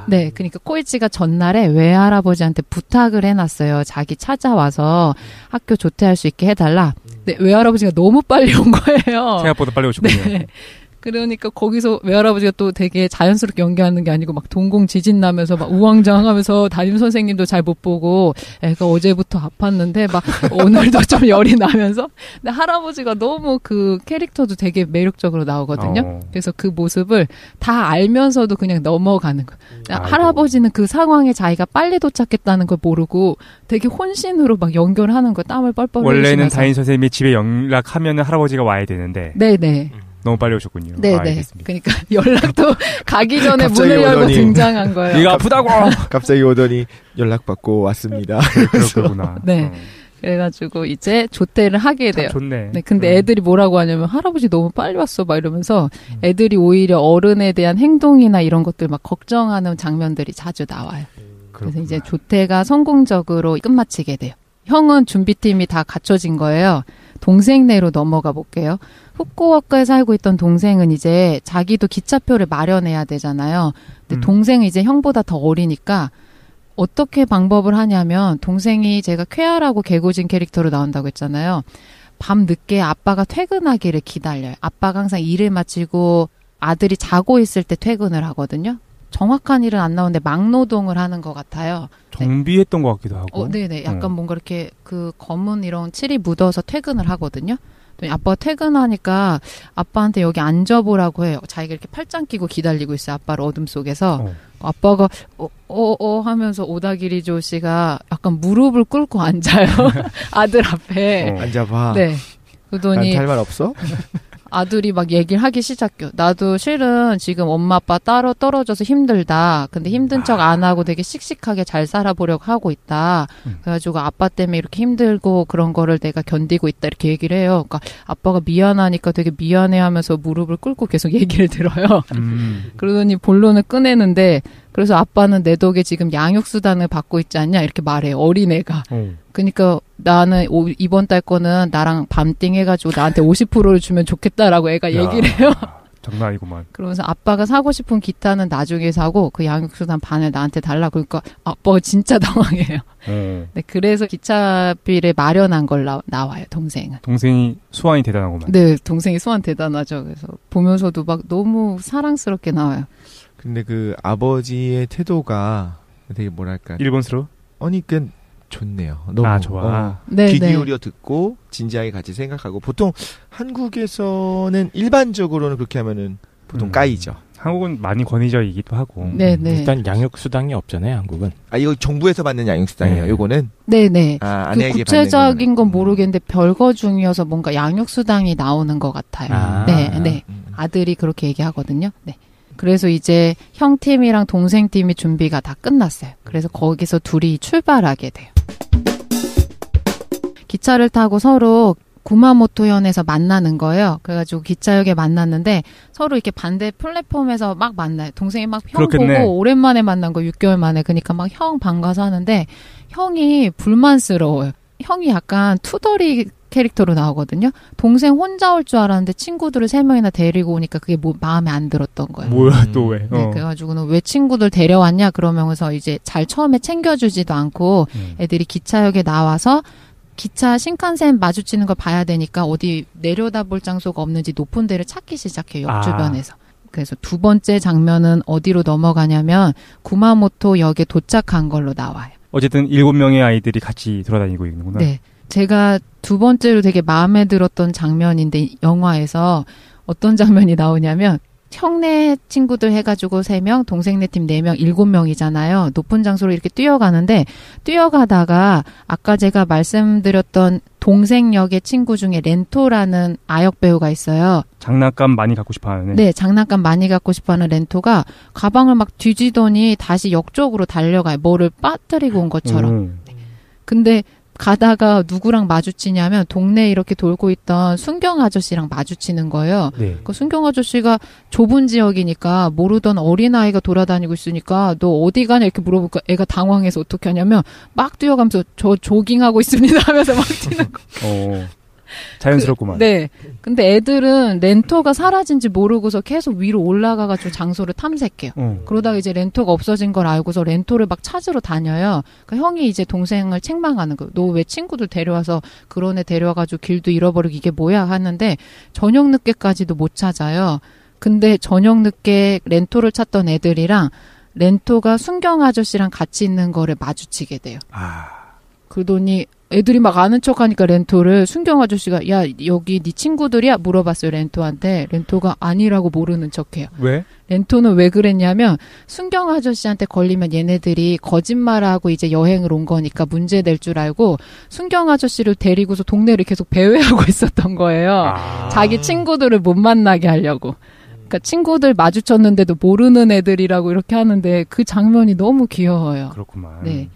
Speaker 6: 네, 그러니까 코이치가 전날에 외할아버지한테 부탁을 해놨어요. 자기 찾아와서 학교 조퇴할 수 있게 해달라. 근데 외할아버지가 너무 빨리 온 거예요.
Speaker 4: 생각보다 빨리 오셨군요.
Speaker 6: 네. 그러니까 거기서 외할아버지가 또 되게 자연스럽게 연기하는 게 아니고 막 동공 지진 나면서 막 우왕좌왕하면서 담임 선생님도 잘 못 보고 애가 어제부터 아팠는데 막 오늘도 좀 열이 나면서 근데 할아버지가 너무 그 캐릭터도 되게 매력적으로 나오거든요. 그래서 그 모습을 다 알면서도 그냥 넘어가는 거예요. 할아버지는 그 상황에 자기가 빨리 도착했다는 걸 모르고 되게 혼신으로 막 연결하는 거 땀을 뻘뻘 흘리시면서.
Speaker 4: 원래는 담임 선생님이 집에 연락하면 할아버지가 와야 되는데.
Speaker 6: 네네.
Speaker 4: 너무 빨리 오셨군요.
Speaker 6: 네네.
Speaker 4: 알겠습니다.
Speaker 6: 그러니까 연락도 가기 전에 문을 열고 등장한 거예요.
Speaker 4: 네가 아프다고!
Speaker 5: 갑자기 오더니 연락받고 왔습니다.
Speaker 4: 그렇구나.
Speaker 6: 네. 그래가지고 이제 조퇴를 하게 돼요.
Speaker 4: 좋네.
Speaker 6: 네, 근데 애들이 뭐라고 하냐면 할아버지 너무 빨리 왔어 막 이러면서 애들이 오히려 어른에 대한 행동이나 이런 것들 막 걱정하는 장면들이 자주 나와요. 그래서 이제 조퇴가 성공적으로 끝마치게 돼요. 형은 준비팀이 다 갖춰진 거예요. 동생네로 넘어가 볼게요. 후쿠오카에 살고 있던 동생은 이제 자기도 기차표를 마련해야 되잖아요. 근데 동생은 이제 형보다 더 어리니까 어떻게 방법을 하냐면 동생이 제가 쾌활하고 개구진 캐릭터로 나온다고 했잖아요. 밤 늦게 아빠가 퇴근하기를 기다려요. 아빠가 항상 일을 마치고 아들이 자고 있을 때 퇴근을 하거든요. 정확한 일은 안 나오는데 막노동을 하는 것 같아요.
Speaker 4: 정비했던 것 같기도 하고.
Speaker 6: 네네. 약간 뭔가 이렇게 그 검은 이런 칠이 묻어서 퇴근을 하거든요. 아빠가 퇴근하니까 아빠한테 여기 앉아보라고 해요. 자기가 이렇게 팔짱 끼고 기다리고 있어요. 아빠를 어둠 속에서. 아빠가 하면서 오다기리조 씨가 약간 무릎을 꿇고 앉아요. 아들 앞에.
Speaker 5: 앉아봐.
Speaker 6: 네. 그러더니
Speaker 5: 할 말 없어?
Speaker 6: 아들이 막 얘기를 하기 시작해요. 나도 실은 지금 엄마 아빠 따로 떨어져서 힘들다. 근데 힘든 척 안 하고 되게 씩씩하게 잘 살아보려고 하고 있다. 그래가지고 아빠 때문에 이렇게 힘들고 그런 거를 내가 견디고 있다. 이렇게 얘기를 해요. 그러니까 아빠가 미안하니까 되게 미안해하면서 무릎을 꿇고 계속 얘기를 들어요. 그러더니 본론을 꺼내는데 그래서 아빠는 내 덕에 지금 양육수당을 받고 있지 않냐 이렇게 말해요. 어린애가. 그러니까 나는 이번 달 거는 나랑 밤띵 해가지고 나한테 50%를 주면 좋겠다라고 애가 얘기를 해요.
Speaker 4: 장난 아니구만.
Speaker 6: 그러면서 아빠가 사고 싶은 기타는 나중에 사고 그 양육수당 반을 나한테 달라. 그러니까 아빠가 진짜 당황해요. 네, 그래서 기차비를 마련한 걸 나와요. 동생은.
Speaker 4: 동생이 수완이 대단하구만.
Speaker 6: 네, 동생이 수완 대단하죠. 그래서 보면서도 막 너무 사랑스럽게 나와요.
Speaker 5: 근데 그 아버지의 태도가 되게 뭐랄까
Speaker 4: 일본스러워?
Speaker 5: 아니 그 좋네요. 너무
Speaker 4: 좋아.
Speaker 5: 귀 기울여 듣고 진지하게 같이 생각하고 보통 한국에서는 일반적으로는 그렇게 하면은 보통 까이죠.
Speaker 4: 한국은 많이 권위적이기도 하고.
Speaker 6: 네네.
Speaker 3: 일단 양육수당이 없잖아요, 한국은.
Speaker 5: 이거 정부에서 받는 양육수당이에요. 요거는.
Speaker 6: 네네.
Speaker 5: 아내에게
Speaker 6: 그 구체적인 건 모르겠는데 별거 중이어서 뭔가 양육수당이 나오는 것 같아요. 네. 아들이 그렇게 얘기하거든요. 네. 그래서 이제 형 팀이랑 동생 팀이 준비가 다 끝났어요. 그래서 거기서 둘이 출발하게 돼요. 기차를 타고 서로 구마모토현에서 만나는 거예요. 그래가지고 기차역에 만났는데 서로 이렇게 반대 플랫폼에서 막 만나요. 동생이 막 형 보고 오랜만에 만난 거 6개월 만에. 그러니까 막 형 반가서 하는데 형이 불만스러워요. 형이 약간 투덜이 캐릭터로 나오거든요. 동생 혼자 올 줄 알았는데 친구들을 3명이나 데리고 오니까 그게 마음에 안 들었던 거예요.
Speaker 4: 뭐야 또 왜?
Speaker 6: 네, 그래가지고는 왜 친구들 데려왔냐 그러면서 이제 잘 처음에 챙겨주지도 않고 애들이 기차역에 나와서 기차 신칸센 마주치는 걸 봐야 되니까 어디 내려다볼 장소가 없는지 높은 데를 찾기 시작해요. 역 주변에서. 그래서 두 번째 장면은 어디로 넘어가냐면 구마모토 역에 도착한 걸로 나와요.
Speaker 4: 어쨌든 7명의 아이들이 같이 돌아다니고 있는구나.
Speaker 6: 네. 제가 두 번째로 되게 마음에 들었던 장면인데 영화에서 어떤 장면이 나오냐면 형네 친구들 해가지고 3명, 동생네 팀 4명, 7명이잖아요. 높은 장소로 이렇게 뛰어가는데 뛰어가다가 아까 제가 말씀드렸던 동생 역의 친구 중에 렌토라는 아역 배우가 있어요.
Speaker 4: 장난감 많이 갖고 싶어하는.
Speaker 6: 네, 장난감 많이 갖고 싶어하는 렌토가 가방을 막 뒤지더니 다시 역 쪽으로 달려가요. 뭐를 빠뜨리고 온 것처럼. 근데 가다가 누구랑 마주치냐면 동네에 이렇게 돌고 있던 순경 아저씨랑 마주치는 거예요.
Speaker 4: 네.
Speaker 6: 그 순경 아저씨가 좁은 지역이니까 모르던 어린아이가 돌아다니고 있으니까 너 어디 가냐 이렇게 물어보니까 애가 당황해서 어떻게 하냐면 막 뛰어가면서 저 조깅하고 있습니다 하면서 막 뛰는 거.
Speaker 4: 자연스럽구만.
Speaker 6: 네. 근데 애들은 렌토가 사라진지 모르고서 계속 위로 올라가가지고 장소를 탐색해요. 그러다가 이제 렌토가 없어진 걸 알고서 렌토를 막 찾으러 다녀요. 그러니까 형이 이제 동생을 책망하는 거예요. 너 왜 친구들 데려와서 그런 애 데려와가지고 길도 잃어버리고 이게 뭐야 하는데 저녁 늦게까지도 못 찾아요. 근데 저녁 늦게 렌토를 찾던 애들이랑 렌토가 순경 아저씨랑 같이 있는 거를 마주치게 돼요. 그러더니 애들이 막 아는 척하니까 렌토를 순경 아저씨가 야 여기 네 친구들이야 물어봤어요 렌토한테. 렌토가 아니라고 모르는 척해요.
Speaker 4: 왜?
Speaker 6: 렌토는 왜 그랬냐면 순경 아저씨한테 걸리면 얘네들이 거짓말하고 이제 여행을 온 거니까 문제될 줄 알고 순경 아저씨를 데리고서 동네를 계속 배회하고 있었던 거예요. 자기 친구들을 못 만나게 하려고. 그러니까 친구들 마주쳤는데도 모르는 애들이라고 이렇게 하는데 그 장면이 너무 귀여워요.
Speaker 4: 그렇구만.
Speaker 6: 네.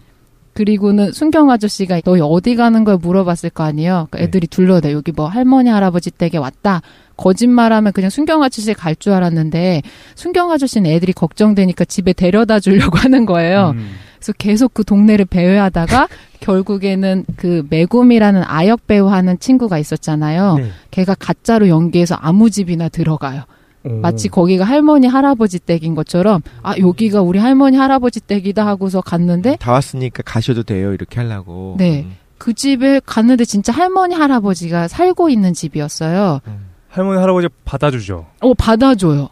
Speaker 6: 그리고는 순경 아저씨가 너희 어디 가는 걸 물어봤을 거 아니에요. 그러니까 애들이 둘러대. 여기 뭐 할머니 할아버지 댁에 왔다. 거짓말하면 그냥 순경 아저씨에 갈 줄 알았는데 순경 아저씨는 애들이 걱정되니까 집에 데려다 주려고 하는 거예요. 그래서 계속 그 동네를 배회하다가 결국에는 그 메구미라는 아역 배우 하는 친구가 있었잖아요.
Speaker 4: 네.
Speaker 6: 걔가 가짜로 연기해서 아무 집이나 들어가요. 마치 거기가 할머니 할아버지 댁인 것처럼 여기가 우리 할머니 할아버지 댁이다 하고서 갔는데
Speaker 5: 다 왔으니까 가셔도 돼요 이렇게 하려고.
Speaker 6: 네. 그 집에 갔는데 진짜 할머니 할아버지가 살고 있는 집이었어요.
Speaker 4: 할머니 할아버지 받아주죠.
Speaker 6: 받아줘요.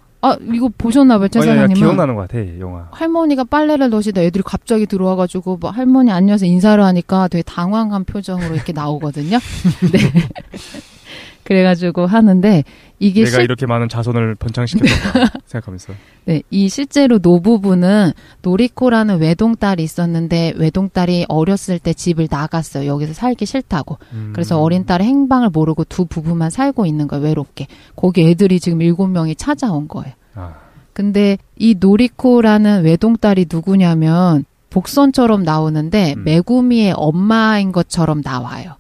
Speaker 6: 이거 보셨나봐요, 최 사장님은.
Speaker 4: 기억나는 것 같아, 영화.
Speaker 6: 할머니가 빨래를 넣으시다 애들이 갑자기 들어와가지고 뭐 할머니 안녕하세요 인사를 하니까 되게 당황한 표정으로 이렇게 나오거든요. 네. 그래가지고 하는데 이게
Speaker 4: 내가 이렇게 많은 자손을 번창시켰던가 생각하면서.
Speaker 6: 네, 이 실제로 노부부는 노리코라는 외동딸이 있었는데 외동딸이 어렸을 때 집을 나갔어요. 여기서 살기 싫다고. 그래서 어린 딸의 행방을 모르고 두 부부만 살고 있는 거예요. 외롭게. 거기 애들이 지금 7명이 찾아온 거예요. 근데 이 노리코라는 외동딸이 누구냐면 복선처럼 나오는데 메구미의 엄마인 것처럼 나와요.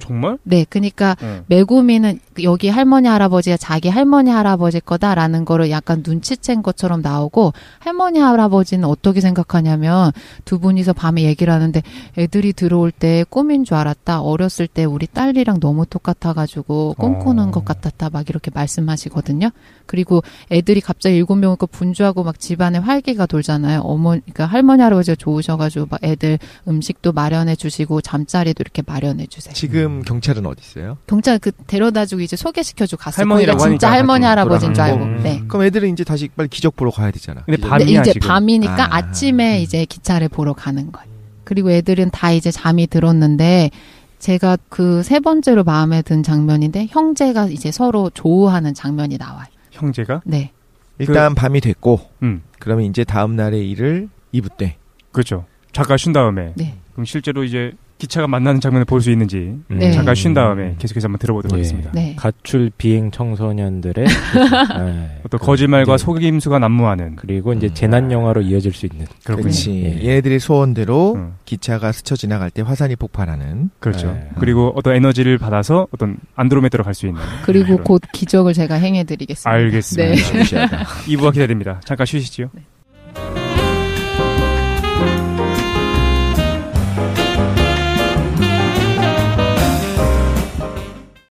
Speaker 4: 정말?
Speaker 6: 네, 그러니까 메구미는 여기 할머니 할아버지가 자기 할머니 할아버지 거다라는 거를 약간 눈치챈 것처럼 나오고 할머니 할아버지는 어떻게 생각하냐면 두 분이서 밤에 얘기를 하는데 애들이 들어올 때 꿈인 줄 알았다. 어렸을 때 우리 딸이랑 너무 똑같아가지고 꿈꾸는 것 같았다. 막 이렇게 말씀하시거든요. 그리고 애들이 갑자기 7명 있고 분주하고 막 집안에 활기가 돌잖아요. 그러니까 할머니 할아버지가 좋으셔가지고 막 애들 음식도 마련해 주시고 잠자리도 이렇게 마련해 주세요.
Speaker 5: 지금 경찰은 어디 있어요?
Speaker 6: 경찰 데려다주고 이제 소개시켜주고 갔어요.
Speaker 4: 할머니라고
Speaker 6: 거기가 진짜
Speaker 4: 하니까
Speaker 6: 할머니 할아버지인 줄 알고.
Speaker 5: 돌아가는
Speaker 6: 네.
Speaker 5: 그럼 애들은 이제 다시 빨리 기적 보러 가야 되잖아.
Speaker 4: 근데
Speaker 5: 기적.
Speaker 4: 밤이야,
Speaker 6: 이제
Speaker 4: 지금.
Speaker 6: 밤이니까 아침에 이제 기차를 보러 가는 거예요. 그리고 애들은 다 이제 잠이 들었는데 제가 그 세 번째로 마음에 든 장면인데 형제가 이제 서로 조우하는 장면이 나와요.
Speaker 4: 형제가?
Speaker 6: 네.
Speaker 5: 일단 밤이 됐고
Speaker 4: 음.
Speaker 5: 그러면 이제 다음 날의 일을 2부 때.
Speaker 4: 그렇죠. 잠깐 쉰 다음에.
Speaker 6: 네.
Speaker 4: 그럼 실제로 이제 기차가 만나는 장면을 볼 수 있는지
Speaker 6: 네.
Speaker 4: 잠깐 쉰 다음에 계속해서 한번 들어보도록
Speaker 3: 예.
Speaker 4: 하겠습니다.
Speaker 6: 네.
Speaker 3: 가출 비행 청소년들의
Speaker 4: 어떤 거짓말과
Speaker 3: 이제
Speaker 4: 속임수가 난무하는
Speaker 3: 그리고 이제 재난 영화로 이어질 수 있는
Speaker 4: 그렇군요.
Speaker 5: 그렇지.
Speaker 3: 예.
Speaker 5: 얘네들의 소원대로 기차가 스쳐 지나갈 때 화산이 폭발하는.
Speaker 4: 그렇죠.
Speaker 3: 네.
Speaker 4: 그리고 어떤 에너지를 받아서 어떤 안드로메다로 갈 수 있는.
Speaker 6: 그리고
Speaker 4: 그런.
Speaker 6: 곧 기적을 제가 행해드리겠습니다.
Speaker 4: 알겠습니다.
Speaker 6: 네.
Speaker 4: 2부가 기대됩니다. 잠깐 쉬시지요.
Speaker 6: 네.